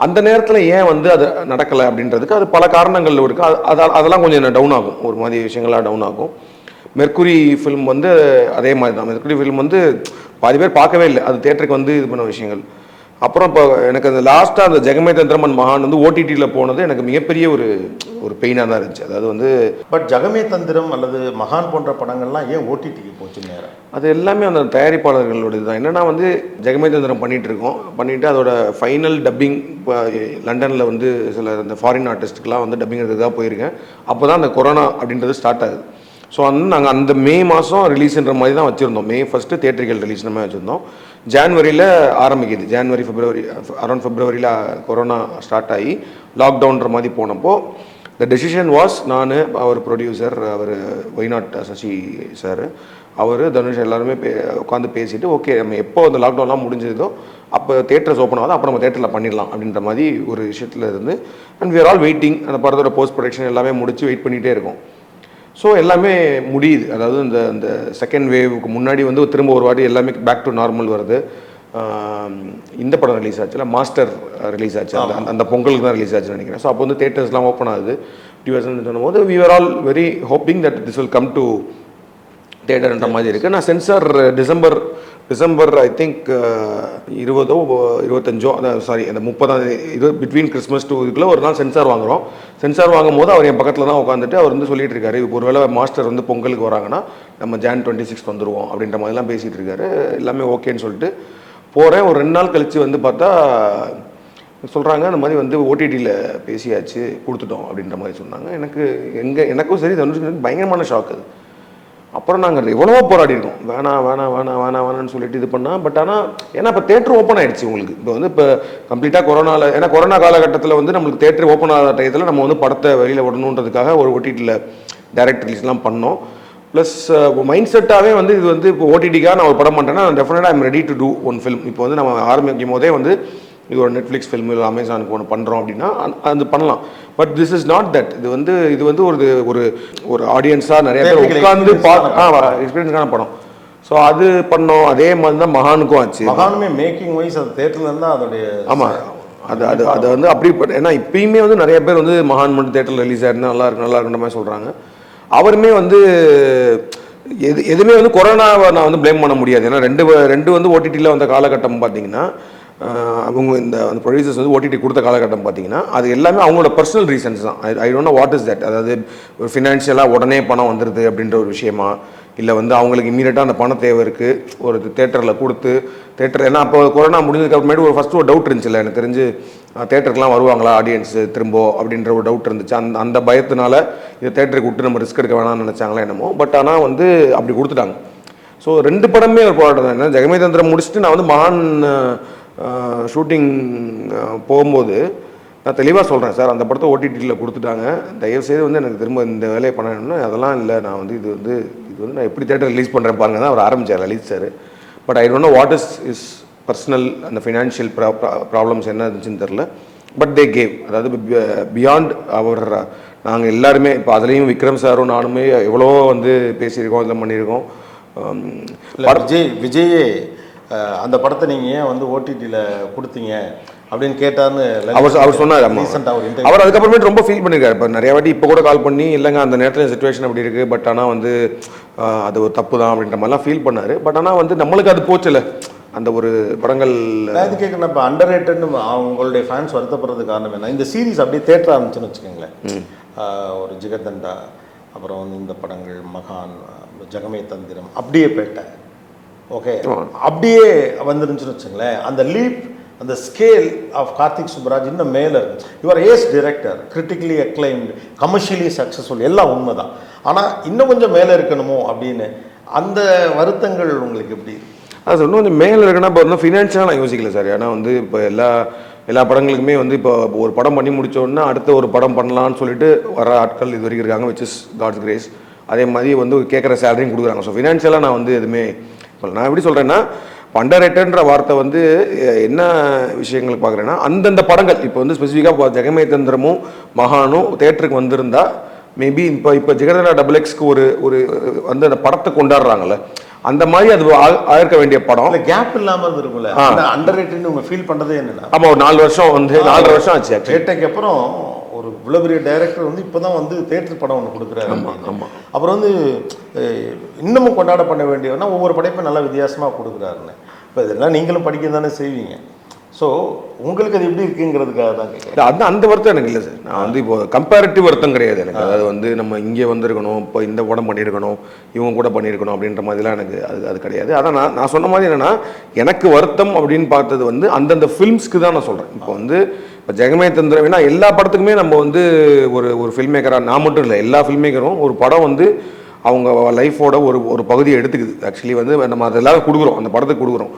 அந்த நேரத்தில் ஏன் வந்து அது நடக்கலை அப்படின்றதுக்கு அது பல காரணங்கள் இருக்குது. அதெல்லாம் கொஞ்சம் டவுன் ஆகும், ஒரு மாதிரி விஷயங்கள்லாம் டவுன் ஆகும். மெர்க்குரி ஃபிலிம் வந்து அதே மாதிரி தான். மெர்க்குரி ஃபிலிம் வந்து பாதி பேர் பார்க்கவே இல்லை, அது தேட்டருக்கு வந்து இது பண்ண விஷயங்கள். அப்புறம் இப்போ எனக்கு அந்த லாஸ்ட்டாக அந்த ஜெகமே தந்திரம் அண்ட் மகான் வந்து ஓடிடியில் போனது எனக்கு மிகப்பெரிய ஒரு பெயினாக தான் இருந்துச்சு. அதாவது வந்து பட் ஜெகமே தந்திரம் அல்லது மகான் போன்ற படங்கள்லாம் ஏன் ஓடிடிக்கு போச்சு நேரம்? அது எல்லாமே அந்த தயாரிப்பாளர்களோட இதுதான். என்னென்னா வந்து ஜெகமே தந்திரம் பண்ணிவிட்டு அதோட ஃபைனல் டப்பிங் இப்போ லண்டனில் வந்து சில இந்த ஃபாரின் ஆர்டிஸ்ட்டுக்கெலாம் வந்து டப்பிங் எடுக்கிறதுக்காக போயிருக்கேன். அப்போ தான் அந்த கொரோனா அப்படின்றது ஸ்டார்ட் ஆகுது. ஸோ வந்து நாங்கள் அந்த மே மாதம் ரிலீஸ்ன்ற மாதிரி தான் வச்சுருந்தோம். May 1 தேட்டரிக்கல் ரிலீஸ்ன்ற மாதிரி வச்சுருந்தோம். ஜான்வரியில் ஆரம்பிக்குது. ஜான்வரி பிப்ரவரி அரௌண்ட் பிப்ரவரியில் கொரோனா ஸ்டார்ட் ஆகி லாக்டவுன்ற மாதிரி போனப்போ த டெசிஷன் வாஸ், நான் அவர் ப்ரொடியூசர் அவர் ஒய்நாட் சசி சார், அவர் தனுஷ் எல்லாருமே உட்காந்து பேசிவிட்டு ஓகே நம்ம எப்போ அந்த லாக்டவுன்லாம் முடிஞ்சதோ அப்போ தேட்டர்ஸ் ஓப்பன் ஆகுது, அப்போ நம்ம தேட்டரில் பண்ணிடலாம் அப்படின்ற மாதிரி ஒரு விஷயத்தில் இருந்து and we are all waiting. அந்த படத்தோட போஸ்ட் ப்ரொடக்ஷன் எல்லாமே முடித்து வெயிட் பண்ணிகிட்டே இருக்கோம். ஸோ எல்லாமே முடியுது. அதாவது இந்த செகண்ட் வேவுக்கு முன்னாடி வந்து திரும்ப ஒரு வாட்டி எல்லாமே பேக் டு நார்மல் வருது. இந்த படம் ரிலீஸ் ஆச்சுல, மாஸ்டர் ரிலீஸ் ஆச்சு, அந்த பொங்கலுக்கு தான் ரிலீஸ் ஆச்சுன்னு நினைக்கிறேன். ஸோ அப்போ வந்து தேட்டர்ஸ்லாம் ஓப்பன் ஆகுது டிவிஎஸ்ன்னு சொன்னபோது we are all very hoping that this will come to தேட்டர்ன்ற மாதிரி இருக்குது. நான் censor December I think 20 25 sorry அந்த 30 இது பிட்வீன் கிறிஸ்மஸ் டு இதுக்குள்ளே ஒரு நாள் சென்சார் வாங்குகிறோம். சென்சார் வாங்கும் போது அவர் என் பக்கத்தில் தான் உட்காந்துட்டு அவர் வந்து சொல்லிட்டு இருக்காரு, ஒருவேளை மாஸ்டர் வந்து பொங்கலுக்கு வராங்கன்னா நம்ம Jan 26 வந்துடுவோம் அப்படின்ற மாதிரிலாம் பேசிகிட்டு இருக்காரு. எல்லாமே ஓகேன்னு சொல்லிட்டு போகிறேன். ஒரு 2 நாள் கழித்து வந்து பார்த்தா சொல்கிறாங்க அந்த மாதிரி வந்து ஓடிடியில் பேசியாச்சு கொடுத்துட்டோம் அப்படின்ற மாதிரி சொன்னாங்க. எனக்கும் சரி தனுஷுக்கு பயங்கரமான ஷாக் அது. அப்புறம் நாங்கள் எவ்வளவோ போராடி இருக்கோம், வேணான்னு சொல்லிட்டு இது பண்ணால். பட் ஆனால் ஏன்னா இப்போ தேட்டர் ஓப்பன் ஆகிடுச்சு உங்களுக்கு. இப்போ வந்து இப்போ கம்ப்ளீட்டாக கொரோனாவில், ஏன்னா கொரோனா காலகட்டத்தில் வந்து நம்மளுக்கு தேட்டர் ஓப்பன் ஆகிற டயத்தில் நம்ம வந்து படத்தை வெளியில் விடணுன்றதுக்காக ஒரு ஓடிடியில் டைரக்ட் ரிலீஸ்லாம் பண்ணோம். ப்ளஸ் மைண்ட் செட்டாகவே வந்து இது வந்து இப்போ ஓடிடிக்காக நான் ஒரு படம் பண்ணுறேன்னா டெஃபினட்டாக I'm ready to do one film. இப்போ வந்து நம்ம ஆரம்பிக்கும் போதே வந்து இது ஒரு நெட்ஃப்ளிக்ஸ் ஃபில்ம் இல்லை அமேசானுக்கு ஒன்று பண்ணுறோம் அப்படின்னா அது பண்ணலாம். But this is not that. இது வந்து ஒரு ஆடியன்ஸாக நிறைய பேர் உட்காந்து எக்ஸ்பீரியன்ஸான படம். ஸோ அது பண்ணோம். அதே மாதிரி தான் மகானுக்கும் ஆச்சு. மகானுமே மேக்கிங் வைஸ் அது தேட்டரில் இருந்தால் அதோடைய ஆமாம் அது வந்து அப்படிப்பட்ட, ஏன்னா இப்பயுமே வந்து நிறைய பேர் வந்து மகான் மட்டும் தேட்டரில் ரிலீஸ் ஆகிருந்தா நல்லா இருக்குன்ற மாதிரி சொல்கிறாங்க. அவருமே வந்து எதுவுமே வந்து கொரோனாவை நான் வந்து ப்ளேம் பண்ண முடியாது. ஏன்னா ரெண்டு வந்து ஓடிடியில் வந்த காலகட்டம் பார்த்தீங்கன்னா அவங்க இந்த ப்ரொடியூசர்ஸ் வந்து ஓடிடி கொடுத்த காலகட்டம் பார்த்தீங்கன்னா அது எல்லாமே அவங்களோட பர்சனல் ரீசன்ஸ் தான். I don't know what is that. அதாவது ஒரு ஃபினான்ஷியலாக உடனே பணம் வந்துடுது அப்படின்ற ஒரு விஷயமா, இல்லை வந்து அவங்களுக்கு இம்மீடியட்டாக அந்த பண தேவை இருக்குது ஒரு தேட்டரில் கொடுத்து ஏன்னா அப்போ கொரோனா முடிஞ்சதுக்கு அப்புறமேட்டு ஃபஸ்ட்டு ஒரு டவுட் இருந்துச்சுல்ல எனக்கு தெரிஞ்சு தேட்டருக்குலாம் வருவாங்களா ஆடியன்ஸு திரும்ப அப்படின்ற ஒரு டவுட் இருந்துச்சு. அந்த பயத்தினால இது தேட்டருக்கு விட்டு நம்ம ரிஸ்க் எடுக்க வேணாம்னு நினச்சாங்களா என்னமோ. பட் ஆனால் வந்து அப்படி கொடுத்துட்டாங்க. ஸோ 2 படமே ஒரு போராட்டம் தான். என்ன ஜெகமேதந்திரம் முடிச்சுட்டு நான் வந்து மகான் ஷூட்டிங் போகும்போது நான் தெளிவாக சொல்கிறேன், சார் அந்த படத்தை ஓடிடியில் கொடுத்துட்டாங்க, தயவுசெய்து வந்து எனக்கு திரும்ப இந்த வேலையை பண்ணணும்னா அதெல்லாம் இல்லை, நான் வந்து இது வந்து நான் எப்படி தேட்டர் ரிலீஸ் பண்ணுறேன் பாருங்க தான் அவர் ஆரம்பித்தார் Lalit sir. But I don't know what is personal அந்த ஃபினான்ஷியல் ப்ராப்ளம்ஸ் என்ன இருந்துச்சுன்னு தெரில. பட் தே கேவ், அதாவது பியாண்ட் அவர் நாங்கள் எல்லாருமே இப்போ அதுலேயும் விக்ரம் சாரும் நானுமே எவ்வளோ வந்து பேசியிருக்கோம், இதெல்லாம் பண்ணியிருக்கோம். விஜயே அந்த படத்தை நீங்கள் ஏன் வந்து ஓடிடியில் கொடுத்தீங்க அப்படின்னு கேட்டார்னு அவர் சொன்னார். அவர் அதுக்கப்புறமேட்டு ரொம்ப ஃபீல் பண்ணியிருக்காரு. இப்போ நிறைய வாட்டி இப்போ கூட கால் பண்ணி இல்லைங்க அந்த நேரத்தில் சுச்சுவேஷன் அப்படி இருக்குது, பட் ஆனால் வந்து அது ஒரு தப்பு தான் அப்படின்ற மாதிரிலாம் ஃபீல் பண்ணார். பட் ஆனால் வந்து நம்மளுக்கு அது போச்சுல அந்த ஒரு படங்கள். இது கேட்கணும், இப்போ அண்டர் ரேட்டட்னு அவங்களுடைய ஃபேன்ஸ் வருத்தப்படுறதுக்கு காரணம் என்ன? இந்த சீரீஸ் அப்படியே தேட்டர் ஆரம்பிச்சுன்னு வச்சுக்கோங்களேன், ஒரு ஜிகர்தண்டா, அப்புறம் வந்து இந்த படங்கள் மகான், ஜெகமே தந்திரம் அப்படியே போயிட்டேன். ஓகே, அப்படியே வந்துருந்துச்சுன்னு வச்சுங்களேன், அந்த லீப் அந்த ஸ்கேல் ஆஃப் கார்த்திக் சுப்பராஜ் இன்னும் மேலே இருக்கு. Your ace director, critically acclaimed, commercially successful, எல்லாம் உண்மை தான். ஆனால் இன்னும் கொஞ்சம் மேலே இருக்கணுமோ அப்படின்னு அந்த வருத்தங்கள் உங்களுக்கு எப்படி? அது இன்னும் கொஞ்சம் மேலே இருக்குன்னா இப்போ வந்து ஃபினான்ஷியலாக நான் யோசிக்கல சார். ஏன்னா வந்து இப்போ எல்லா படங்களுக்குமே வந்து இப்போ ஒரு படம் பண்ணி முடித்தோன்னா அடுத்த ஒரு படம் பண்ணலான்னு சொல்லிட்டு வர ஆட்கள் இது வரைக்கும் இருக்காங்க, விச் இஸ் காட்ஸ் கிரேஸ். அதே மாதிரி வந்து கேட்குற சேலரியும் கொடுக்குறாங்க. ஸோ ஃபினான்ஷியலாக நான் வந்து எதுவுமே நான் எப்படி சொல்கிறேன்னா, அண்டர் ரேட்டட்ன்ற வார்த்தை வந்து என்ன விஷயங்களுக்கு பார்க்குறேன்னா, அந்தந்த படங்கள் இப்போ வந்து ஸ்பெசிஃபிக்காக ஜெகமே தந்திரமும் மகானும் தேட்டருக்கு வந்திருந்தா மேபி இப்போ ஜிகர்தண்டா XXக்கு ஒரு வந்து அந்த படத்தை கொண்டாடுறாங்கல்ல, அந்த மாதிரி அது ஆயிருக்க வேண்டிய படம் கேப் இல்லாமல் இருக்கும்ல. அண்டர் ரேட்டட் உங்க ஃபீல் பண்ணுறதே என்னன்னா, ஆமாம் ஒரு 4 வருஷம் வந்து 4.5 வருஷம் ஆச்சு கேட்டக்கு அப்புறம் ஒரு இவ்வளோ பெரிய டைரக்டர் வந்து இப்போ தான் வந்து தேட்டர் படம் ஒன்று கொடுக்குறாரு. ஆமாம், அப்புறம் வந்து இன்னமும் கொண்டாட பண்ண வேண்டியவனா ஒவ்வொரு படைப்பும் நல்லா வித்தியாசமாக கொடுக்குறாருன்னு. இப்போ இதெல்லாம் நீங்களும் படிக்க தானே செய்வீங்க. ஸோ உங்களுக்கு அது எப்படி இருக்குங்கிறதுக்காக தான் கேட்குறேன். அது அந்த வருத்தம் எனக்கு இல்லை சார். நான் வந்து இப்போ கம்பேரிட்டிவ் வருத்தம் கிடையாது எனக்கு. அதாவது வந்து நம்ம இங்கே வந்திருக்கணும், இப்போ இந்த படம் பண்ணியிருக்கணும், இவங்க கூட பண்ணியிருக்கணும் அப்படின்ற மாதிரிலாம் எனக்கு அது கிடையாது. ஆனால் நான் சொன்ன மாதிரி என்னென்னா, எனக்கு வருத்தம் அப்படின்னு பார்த்தது வந்து அந்தந்த ஃபிலிம்ஸ்க்கு தான் நான் சொல்கிறேன். இப்போ வந்து இப்போ ஜெகமே தந்திரம் ஏன்னா எல்லா படத்துக்குமே நம்ம வந்து ஒரு ஃபில்ம் மேக்கராக, நான் மட்டும் இல்லை, எல்லா ஃபில்ம் மேக்கரும் ஒரு படம் வந்து அவங்க லைஃபோட ஒரு பகுதியை எடுத்துக்குது. ஆக்சுவலி வந்து நம்ம அதெல்லாம் கொடுக்குறோம், அந்த படத்துக்கு கொடுக்குறோம்.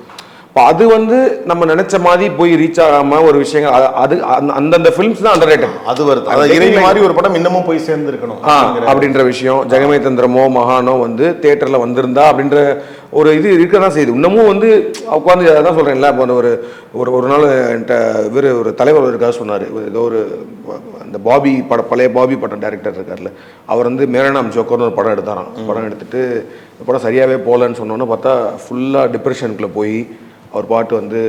இப்போ அது வந்து நம்ம நினைச்ச மாதிரி போய் ரீச் ஆகாம ஒரு விஷயங்கள் அது அந்தந்த ஃபிலிம்ஸ் தான் அண்டர் ரேட்டட். அது வருது. அதாவது இறை மாதிரி ஒரு படம் இன்னமும் போய் சேர்ந்துருக்கணும் அப்படின்ற விஷயம். ஜெகமே தந்திரமோ மகானோ வந்து தேட்டரில் வந்திருந்தா அப்படின்ற ஒரு இது இருக்க தான் செய்யுது. இன்னமும் வந்து உட்காந்து அதான் சொல்கிறேன்ல, இப்போ ஒரு நாள் என்கிட்ட ஒரு தலைவர் இருக்காக சொன்னார், ஏதோ ஒரு அந்த பழைய பாபி படம் டைரக்டர் இருக்கார்ல, அவர் வந்து மேரனாம் ஜோக்கர்னு ஒரு படம் எடுத்தாராம். படம் எடுத்துட்டு இந்த படம் சரியாகவே போகலன்னு சொன்னோன்னு பார்த்தா ஃபுல்லாக டிப்ரெஷனுக்குள்ளே போய் அவர் பாட்டு வந்து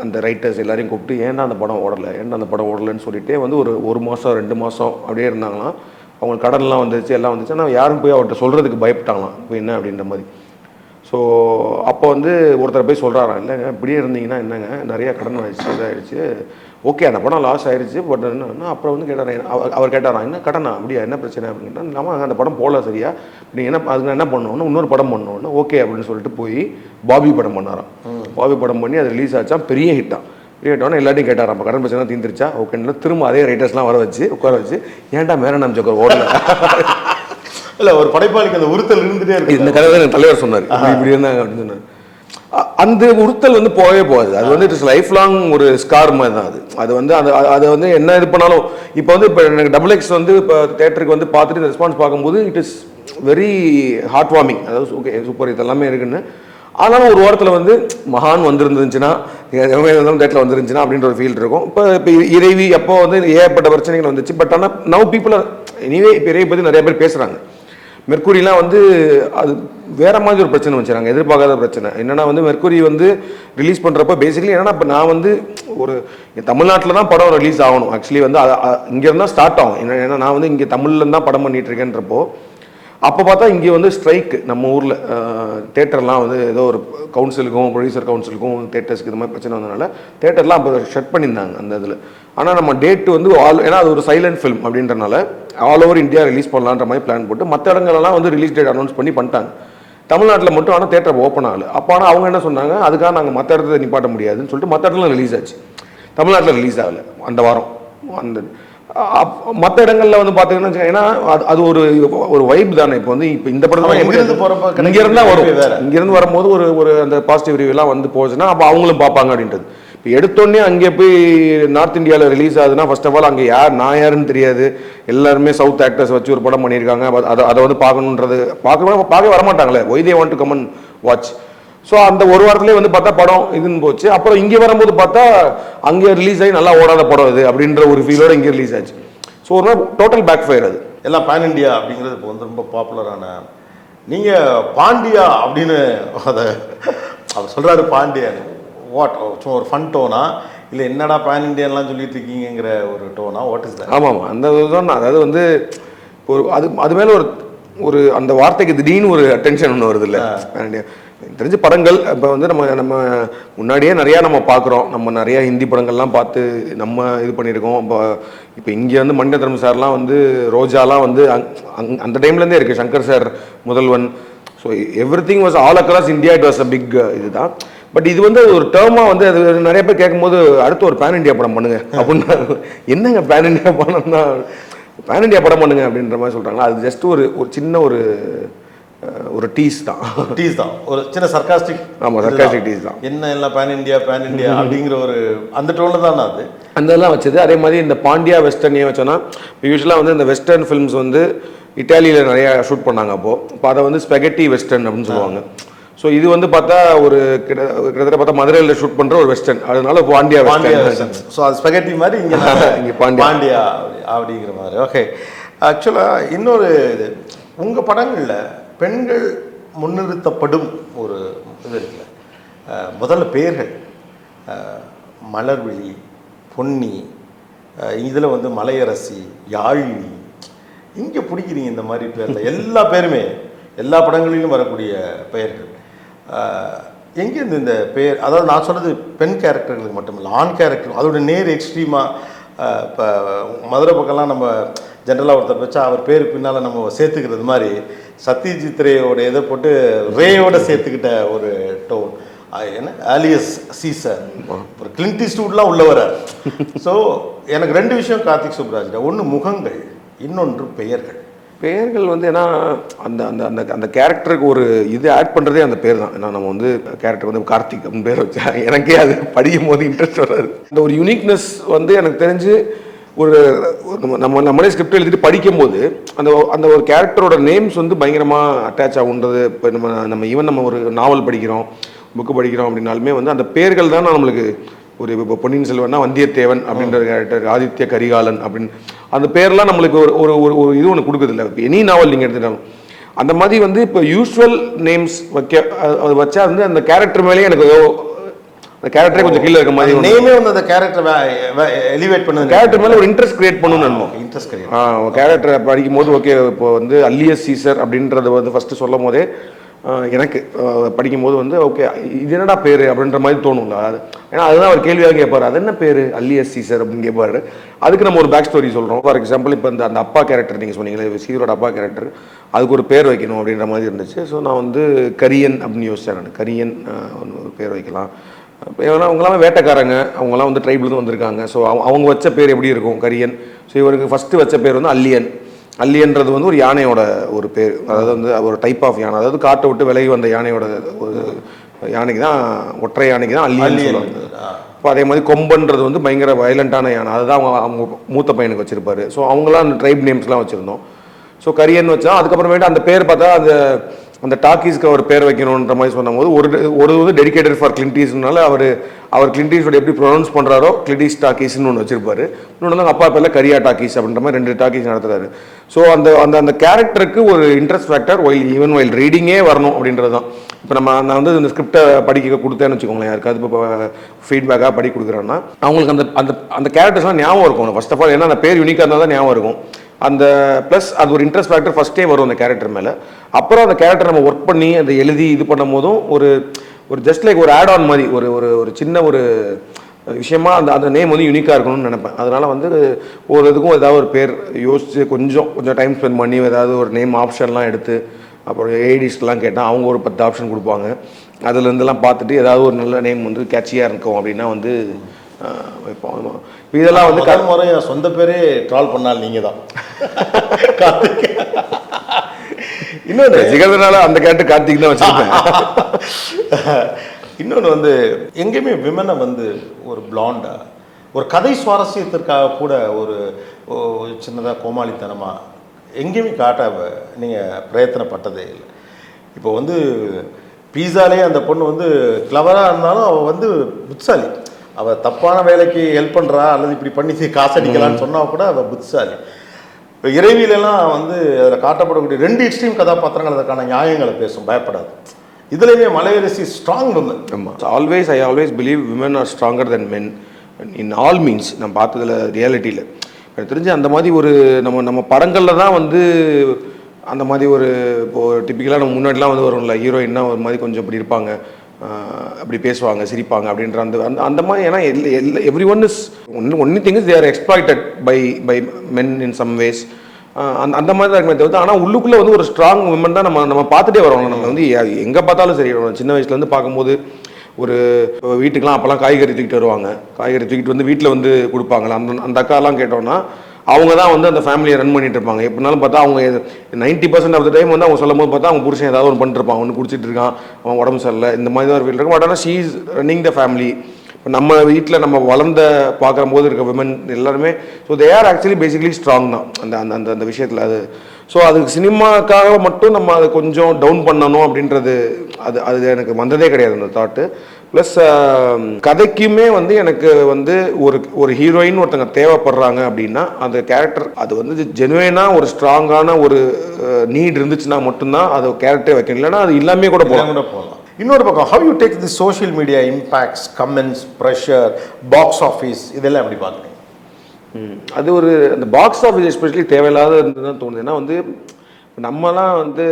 அந்த ரைட்டர்ஸ் எல்லாரையும் கூப்பிட்டு ஏன்டா அந்த படம் ஓடலைன்னு சொல்லிட்டே வந்து ஒரு மாதம் 2 மாதம் அப்படியே இருந்தாங்களாம். அவங்களுக்கு கடன்லாம் வந்துச்சு, எல்லாம் வந்துச்சு. ஆனால் யாரும் போய் அவர்கிட்ட சொல்கிறதுக்கு பயப்பட்டாங்களாம், இப்போ என்ன அப்படின்ற மாதிரி. ஸோ அப்போ வந்து ஒருத்தர் போய் சொல்கிறாராம், இல்லைங்க இப்படியே இருந்தீங்கன்னா என்னங்க நிறையா கடன் ஆயிடுச்சு, இதாகிடுச்சு, ஓகே அந்த படம் லாஸ் ஆயிடுச்சு, பட் என்னன்னா அப்புறம் வந்து அவர் கேட்டாராம் என்ன கடனா, அப்படியா என்ன பிரச்சனை அப்படின்னு கேட்டால், நம்ம அந்த படம் போகல சரியா, நீங்கள் அதுக்கு என்ன பண்ணணும்னு இன்னொரு படம் பண்ணணும்னு ஓகே அப்படின்னு சொல்லிட்டு போய் பாபி படம் பண்ணாராம். பாபி படம் பண்ணி அது ரிலீஸ் ஆச்சா, பெரிய ஹிட்டாக. பெரிய ஹிட்டான எல்லாத்தையும் கேட்டாராம், அப்போ கடன் பிரச்சனை தீர்ந்துருச்சா ஓகேன்னு திரும்ப அதே ரைட்டர்ஸ்லாம் உட்கார வச்சு ஏன்டா மேரனாம் ஜோக்கர் ஓடல இல்லை ஒரு படைப்பாளிக்கு அந்த உறுத்தல் இருந்துகிட்டே இருக்கு. இந்த கதை தான் தலைவர் சொன்னார், இப்படி இருந்தாங்க அப்படின்னு சொன்னார். அந்த உறுத்தல் வந்து போகவே போகாது. அது வந்து இட்ஸ் லைஃப் லாங் ஒரு ஸ்கார் மாதிரி தான் அது வந்து அது வந்து என்ன இது பண்ணாலும். இப்போ வந்து இப்போ எனக்கு XX வந்து இப்போ தேட்டருக்கு வந்து பார்த்துட்டு இந்த ரெஸ்பான்ஸ் பார்க்கும்போது it is very hard warming. அதாவது ஓகே சூப்பர் இதெல்லாமே இருக்குன்னு. ஆனாலும் ஒரு வாரத்தில் வந்து மகான் வந்துருந்துச்சுன்னா தேட்டரில் வந்துருந்துச்சுன்னா அப்படின்ற ஒரு ஃபீல் இருக்கும். இப்போ இறைவி அப்போ வந்து ஏகப்பட்ட பிரச்சனைகள் வந்துச்சு. பட் ஆனால் நவ் பீப்புள் எனிவே இப்போ இறைவி பற்றி நிறைய பேர் பேசுகிறாங்க. மெர்க்குரிலாம் வந்து அது வேறு மாதிரி ஒரு பிரச்சனை வச்சுறாங்க, எதிர்பார்க்காத பிரச்சனை. என்னென்னா வந்து மெர்க்குரி வந்து ரிலீஸ் பண்ணுறப்ப பேசிக்கலி என்னென்னா, இப்போ நான் வந்து தமிழ்நாட்டில் தான் படம் ரிலீஸ் ஆகணும். ஆக்சுவலி வந்து இங்கேருந்து தான் ஸ்டார்ட் ஆகும். ஏன்னா நான் வந்து இங்கே தமிழ்லேருந்து தான் படம் பண்ணிகிட்டு இருக்கேன்றப்போ அப்போ பார்த்தா இங்கே வந்து ஸ்ட்ரைக்கு நம்ம ஊரில் தேட்டர்லாம் வந்து ஏதோ ஒரு கவுன்சிலுக்கும் ப்ரொடியூசர் கவுன்சிலுக்கும் தேட்டர்ஸ்க்கு இது மாதிரி பிரச்சனை வந்ததுனால தேட்டர்லாம் அப்போ ஷட் பண்ணியிருந்தாங்க அந்த இதில். ஆனால் நம்ம டேட்டு வந்து ஏன்னா அது ஒரு சைலண்ட் ஃபிலிம் அப்படின்றனால ஆல் ஓவர் இந்தியா ரிலீஸ் பண்ணலான்ற மாதிரி பிளான் போட்டு மற்ற இடங்களெல்லாம் வந்து ரிலீஸ் டேட் அனௌன்ஸ் பண்ணிட்டாங்க. தமிழ்நாட்டில் மட்டும் ஆனால் தேட்டர் ஓப்பன் ஆகலை. அப்போ ஆனால் அவங்க என்ன சொன்னாங்க, அதுக்காக நாங்கள் மற்ற இடத்துல நிப்பாட்ட முடியாதுன்னு சொல்லிட்டு மற்ற இடத்துல ரிலீஸ் ஆச்சு. தமிழ்நாட்டில் ரிலீஸ் ஆகலை அந்த வாரம். அந்த மற்ற இடங்கள்ல வந்து பார்த்தீங்கன்னா, ஏன்னா அது ஒரு ஒரு வைப் தானே. இப்போ வந்து இப்போ இந்த படம் இங்கேருந்து தான் வரும், இங்கேருந்து வரும்போது ஒரு அந்த பாசிட்டிவ் ரிவ்யூலாம் வந்து போச்சுன்னா அப்போ அவங்களும் பார்ப்பாங்க அப்படின்றது. இப்போ எடுத்தோடனே அங்கே போய் நார்த் இந்தியாவில் ரிலீஸ் ஆகுதுன்னா ஃபர்ஸ்ட் ஆஃப் ஆல் அங்கே நான் யாருன்னு தெரியாது, எல்லாருமே சவுத் ஆக்டர்ஸ் வச்சு ஒரு படம் பண்ணியிருக்காங்க. அதை வந்து பார்க்கணுன்றது பார்க்க வரமாட்டாங்களே, why they want to come and watch. So அந்த ஒரு வாரத்துலேயே வந்து பார்த்தா படம் இதுன்னு போச்சு. அப்புறம் இங்கே வரும்போது பார்த்தா அங்கே ரிலீஸ் ஆகி நல்லா ஓடாத படம் இது அப்படின்ற ஒரு ஃபீலோட இங்கே ரிலீஸ் ஆச்சு. ஸோ ஒரு டோட்டல் பேக் ஃபயர். அது எல்லாம் பேன் இண்டியா அப்படிங்கிறது இப்போ வந்து ரொம்ப பாப்புலரான. நீங்கள் பாண்டியா அப்படின்னு அதை அவர் சொல்கிறாரு, பாண்டியான்னு வாட் சும்மா ஒரு ஃபன் டோனா இல்லை என்னடா பேன் இண்டியான்லாம் சொல்லிட்டு இருக்கீங்கிற ஒரு டோனா, வாட் இஸ் தட்? ஆமாம், அந்த இதுதான். அதாவது வந்து ஒரு அது மேலே ஒரு அந்த வார்த்தைக்கு திடீர்னு ஒரு அட்டென்ஷன் ஒன்று வருது இல்லை பேன் இண்டியா. தெரிஞ்ச படங்கள் இப்போ வந்து நம்ம முன்னாடியே நிறையா நம்ம பார்க்குறோம், நம்ம நிறையா ஹிந்தி படங்கள்லாம் பார்த்து நம்ம இது பண்ணியிருக்கோம். இப்போ இங்கே வந்து மணிரத்னம் சார்லாம் வந்து ரோஜாலாம் வந்து அந்த டைம்லேருந்தே இருக்குது, Shankar sir Mudhalvan. So everything was all across India, it was a big இதுதான். பட் இது வந்து ஒரு டேர்மாக வந்து அது நிறைய பேர் கேட்கும்போது அடுத்து ஒரு பேன் இண்டியா படம் பண்ணுங்க அப்படின்னா, என்னங்க பேன் இண்டியா படம்னா பேன் இண்டியா படம் பண்ணுங்க அப்படின்ற மாதிரி சொல்கிறாங்களா. அது ஜஸ்ட் ஒரு சின்ன ஒரு டீஸ் தான் ஒரு சின்ன சர்காஸ்டிக். ஆமாம், சர்காஸ்டிக் டீஸ் தான். என்ன எல்லாம் பேன் இண்டியா அப்படிங்கிற ஒரு அந்த டோனில் தான் அது அந்த இதெல்லாம் வச்சது. அதே மாதிரி இந்த பாண்டியா வெஸ்டர்னே வச்சோன்னா, யூஸ்வலாக வந்து இந்த வெஸ்டர்ன் ஃபிலிம்ஸ் வந்து இட்டாலியில் நிறையா ஷூட் பண்ணாங்க. அப்போ அதை வந்து ஸ்பெகட்டி வெஸ்டர்ன் அப்படின்னு சொல்லுவாங்க. ஸோ இது வந்து பார்த்தா கிட்டத்தட்ட பார்த்தா மதுரையில் ஷூட் பண்ணுற ஒரு வெஸ்டர்ன், அதனால பாண்டியா வெஸ்டர்ன். ஸோ அது ஸ்பெகட்டி மாதிரி இங்கே பாண்டியா அப்படிங்கிற மாதிரி. ஓகே, ஆக்சுவலாக இன்னொரு இது, உங்கள் படங்களில் பெண்கள் முன்னிறுத்தப்படும் ஒரு இது இருக்குல்ல, முதல்ல பேர்கள் மலர்விழி, பொன்னி, இதில் வந்து மலையரசி, யாழினி, இங்கே பிடிக்கிறீங்க இந்த மாதிரி பேரில் எல்லா பேருமே எல்லா படங்களிலும் வரக்கூடிய பெயர்கள். எங்கேருந்து இந்த பேர்? அதாவது நான் சொன்னது பெண் கேரக்டர்களுக்கு மட்டுமில்லை, ஆண் கேரக்டர் அதோட நேர் எக்ஸ்ட்ரீமாக. இப்போ மதுரை பக்கம்லாம் நம்ம ஜென்ரலாக ஒருத்தர் வச்சா அவர் பேர் பின்னால் நம்ம சேர்த்துக்கிறது மாதிரி சத்யஜித் ரேயோட இதை போட்டு ரேயோட சேர்த்துக்கிட்ட ஒரு டோன். என்ன ஆலியஸ் சீசர், ஒரு கிளின்ட் ஈஸ்ட்வுட்லாம் உள்ள வர. ஸோ எனக்கு ரெண்டு விஷயம் கார்த்திக் சுப்ராஜ், ஒன்று முகங்கள், இன்னொன்று பெயர்கள். பெயர்கள் வந்து ஏன்னா அந்த அந்த அந்த அந்த கேரக்டருக்கு ஒரு இது ஆட் பண்ணுறதே அந்த பேர் தான். ஏன்னா நம்ம வந்து கேரக்டர் வந்து கார்த்திக் அப்படின்னு பேர் வச்சா எனக்கே அது படிக்கும் போது இன்ட்ரெஸ்ட் வராது. அந்த ஒரு யூனிக்னஸ் வந்து எனக்கு தெரிஞ்சு ஒரு நம்மளே ஸ்கிரிப்ட் எழுதிட்டு படிக்கும்போது அந்த ஒரு கேரக்டரோட நேம்ஸ் வந்து பயங்கரமாக அட்டாச் ஆகுன்றது. இப்போ நம்ம ஈவன் நம்ம ஒரு நாவல் படிக்கிறோம், புக்கு படிக்கிறோம் அப்படின்னாலுமே வந்து அந்த பேர்கள் தான் நம்மளுக்கு ஒரு இப்போ பொன்னியின் செல்வன்னா வந்தியத்தேவன் அப்படின்ற கேரக்டர், ஆதித்ய கரிகாலன் அப்படின்னு அந்த பேர்லாம் நம்மளுக்கு ஒரு ஒரு இது ஒன்று கொடுக்குதில்ல. இப்போ எனி நாவல் நீங்கள் எடுத்துட்டாலும் அந்த மாதிரி வந்து இப்போ யூஸ்வல் நேம்ஸ் அது வச்சா வந்து அந்த கேரக்டர் மேலேயே எனக்கு அந்த கேரக்டரே கொஞ்சம் கீழே இருக்க மாதிரி நேமே வந்து அந்த கேரக்டர் எலிவேட் பண்ணு, கேரக்டர் மேலே ஒரு இன்ட்ரெஸ்ட் கிரியேட் பண்ணணும்னு இன்ட்ரெஸ்ட் கிரியேட் கேரக்டரை படிக்கும் போது. ஓகே, இப்போ வந்து அல்லியஸ் சீசர் அப்படின்றத வந்து ஃபஸ்ட்டு சொல்லும் போதே எனக்கு படிக்கும்போது வந்து ஓகே இது என்னடா பேர் அப்படின்ற மாதிரி தோணும்ல. அது ஏன்னா அதுதான் அவர் கேள்வியாக கேட்பார், அது என்ன பேர் அல்லியஸ் சீசர் அப்படின்னு கேட்பாரு. அதுக்கு நம்ம ஒரு பேக் ஸ்டோரி சொல்கிறோம். ஃபார் எக்ஸாம்பிள் இப்போ அந்த அப்பா கேரக்டர் நீங்கள் சொன்னீங்களே, சீரோட அப்பா கேரக்டர், அதுக்கு ஒரு பேர் வைக்கணும் அப்படின்ற மாதிரி இருந்துச்சு. ஸோ நான் வந்து கரியன் அப்படின்னு யோசித்தேன். நான் கரியன் ஒரு பேர் வைக்கலாம். ஏன்னா அவங்களாம் வேட்டைக்காரங்க, அவங்களாம் வந்து ட்ரைபிள்னு வந்திருக்காங்க. ஸோ அவங்க வச்ச பேர் எப்படி இருக்கும், கரியன். ஸோ இவருக்கு ஃபஸ்ட்டு வச்ச பேர் வந்து அல்லியன். அல்லியன்றது வந்து ஒரு யானையோட ஒரு பேர், அதாவது வந்து ஒரு டைப் ஆஃப் யானை, அதாவது காட்டை விட்டு விலகி வந்த யானையோட ஒரு யானைக்கு தான், ஒற்றை யானைக்கு தான் அல்லியன் சொல்லுவாங்க. இப்போ அதே மாதிரி கொம்பன்றது வந்து பயங்கர வயலண்டான யானை, அதுதான் அவங்க மூத்த பையனுக்கு வச்சிருப்பாரு. ஸோ அவங்களாம் அந்த ட்ரைப் நேம்ஸ்லாம் வச்சுருந்தோம். ஸோ கரியன் வச்சா அதுக்கப்புறமேட்டு அந்த பேர் பார்த்தா அந்த டாக்கீஸ்க்கு அவர் பேர் வைக்கணுன்ற மாதிரி சொன்னபோது ஒரு வந்து டெடிகேட்டட் ஃபார் கிளின்டீஸ்னால அவர் கிளின்டீஸோட எப்படி ப்ரொனவுன்ஸ் பண்ணுறாரோ கிளின்டீஸ் டாக்கீஸ்னு ஒன்று வச்சிருப்பாரு. இன்னொன்று தான் அப்பா பேரில் கரியா டாக்கீஸ் அப்படின்ற மாதிரி 2 டாக்கீஸ் நடத்துறாரு. ஸோ அந்த கேரக்டருக்கு ஒரு இன்ட்ரெஸ்ட் ஃபேக்டர் ஈவன் வைல் ரீடிங்கே வரணும் அப்படின்றது தான். இப்போ நான் வந்து இந்த ஸ்கிரிப்டை படிக்க கொடுத்தேன்னு வச்சுக்கோங்களேன், யாருக்காவது இப்போ ஃபீட்பேக்காக படிக்க கொடுக்குறேன்னா அவங்களுக்கு அந்த கேரக்டர்ஸ்லாம் ஞாபகம் இருக்கும் ஃபர்ஸ்ட் ஆஃப் ஆல். ஏன்னா அந்த பேர் யூனிக்காக இருந்தால் தான் ஞாபகம் இருக்கும். அந்த ப்ளஸ் அது ஒரு இன்ட்ரெஸ்ட் ஃபேக்டர் ஃபஸ்ட்டே வரும் அந்த கேரக்டர் மேலே. அப்புறம் அந்த கேரக்டர் நம்ம ஒர்க் பண்ணி அதை எழுதி இது பண்ணும் போதும் ஒரு ஜஸ்ட் லைக் ஒரு ஆட் ஆன் மாதிரி ஒரு சின்ன ஒரு விஷயமா அந்த நேம் வந்து யூனிக்காக இருக்கணும்னு நினைப்பேன். அதனால் வந்து ஒரு இதுக்கும் ஏதாவது ஒரு பேர் யோசித்து கொஞ்சம் டைம் ஸ்பெண்ட் பண்ணி ஏதாவது ஒரு நேம் ஆப்ஷன்லாம் எடுத்து அப்புறம் ஏடிஸ்லாம் கேட்டால் அவங்க ஒரு 10 ஆப்ஷன் கொடுப்பாங்க. அதுலேருந்துலாம் பார்த்துட்டு ஏதாவது ஒரு நல்ல நேம் வந்து கேட்சியாக இருக்கும் அப்படின்னா வந்து வைப்போம். இதெல்லாம் வந்து முறை என் சொந்த பேரே ட்ரால் பண்ணால் நீங்கள் தான். இன்னொன்று ஜிகர்தனால அந்த கேரக்டர் கார்த்திக் தான் வச்சுருப்பேன். இன்னொன்று வந்து எங்கேயுமே விமனை வந்து ஒரு பிளாண்டா ஒரு கதை சுவாரஸ்யத்திற்காக கூட ஒரு சின்னதாக கோமாளித்தனமாக எங்கேயுமே காட்ட நீங்கள் பிரயத்தனப்பட்டதே இல்லை. இப்போ வந்து பீஸாலே அந்த பொண்ணு வந்து கிளவராக இருந்தாலும் அவள் வந்து புத்திசாலி. அவள் தப்பான வேலைக்கு ஹெல்ப் பண்ணுறா அல்லது இப்படி பண்ணி காசடிக்கலான்னு சொன்னால் கூட அவள் புத்திசாலி. இப்போ இறைவியிலலாம் வந்து அதில் காட்டப்படக்கூடிய 2 எக்ஸ்ட்ரீம் கதாபாத்திரங்கள் அதற்கான நியாயங்களை பேசும், பயப்படாது. இதுலேயுமே மலையரசி ஸ்ட்ராங் விமன். ஆமாம், I always believe women R stronger then men in all means. நான் பார்த்ததில் ரியாலிட்டியில் எனக்கு தெரிஞ்சு அந்த மாதிரி ஒரு நம்ம படங்களில் தான் வந்து அந்த மாதிரி ஒரு இப்போது டிப்பிக்கலாக நம்ம முன்னாடிலாம் வந்து வரும்ல, ஹீரோயின்னா ஒரு மாதிரி கொஞ்சம் இப்படி இருப்பாங்க, அப்படி பேசுவாங்க, சிரிப்பாங்க அப்படின்ற அந்த மாதிரி. ஏன்னா everyone is only thing is they are exploited by men in some ways. அந்த மாதிரி தான் இருக்குமே தவிர்த்து, ஆனால் உள்ளுக்குள்ளே வந்து ஒரு ஸ்ட்ராங் விமன் தான் நம்ம பார்த்துட்டே வரோம். நம்ம வந்து எங்கே பார்த்தாலும் சரி, சின்ன வயசுலேருந்து பார்க்கும்போது ஒரு வீட்டுக்கெலாம் அப்போல்லாம் காய்கறி தூக்கிட்டு வருவாங்க, காய்கறி தூக்கிட்டு வந்து வீட்டில் வந்து கொடுப்பாங்களா, அந்த அக்காலாம் கேட்டோன்னா அவங்க தான் வந்து அந்த ஃபேமிலியை ரன் பண்ணிட்டு இருப்பாங்க. எப்படினாலும் பார்த்தா அவங்க 90% ஆஃப் த டைம் வந்து அவங்க சொல்லும் போது பார்த்தா அவங்க புருஷன் ஏதாவது ஒன்று பண்ணிட்டு இருப்பான், ஒன்று குடிச்சிட்டு இருக்கான், அவன் உடம்பு சரியில்லை, இந்த மாதிரி தான் ஒரு ஃபீல் இருக்கும். பட் ஆனால் she is running the family. இப்போ நம்ம வீட்டில் நம்ம வளர்ந்த பார்க்குற போது இருக்க விமன் எல்லாருமே so they are actually basically strong தான் அந்த விஷயத்தில். அது ஸோ அதுக்கு சினிமாக்காக மட்டும் நம்ம அதை கொஞ்சம் டவுன் பண்ணணும் அப்படின்றது அது எனக்கு வந்ததே கிடையாது அந்த தாட்டு. ப்ளஸ் கதைக்குமே வந்து எனக்கு வந்து ஒரு ஹீரோயின் ஒருத்தங்க தேவைப்படுறாங்க அப்படின்னா அந்த கேரக்டர் அது வந்து ஜெனுவைனாக ஒரு ஸ்ட்ராங்கான ஒரு நீட் இருந்துச்சுன்னா மட்டும்தான் அது கேரக்டரே வைக்கணும், இல்லைன்னா அது இல்லாமே கூட போகலாம். இன்னொரு பக்கம் how you take the social media impacts, comments, pressure, box office, இதெல்லாம் எப்படி பார்க்குறீங்க? அது ஒரு அந்த பாக்ஸ் ஆஃபீஸ் எஸ்பெஷலி தேவையில்லாத இருந்ததுன்னு தோணுது. ஏன்னா வந்து நம்மலாம் வந்து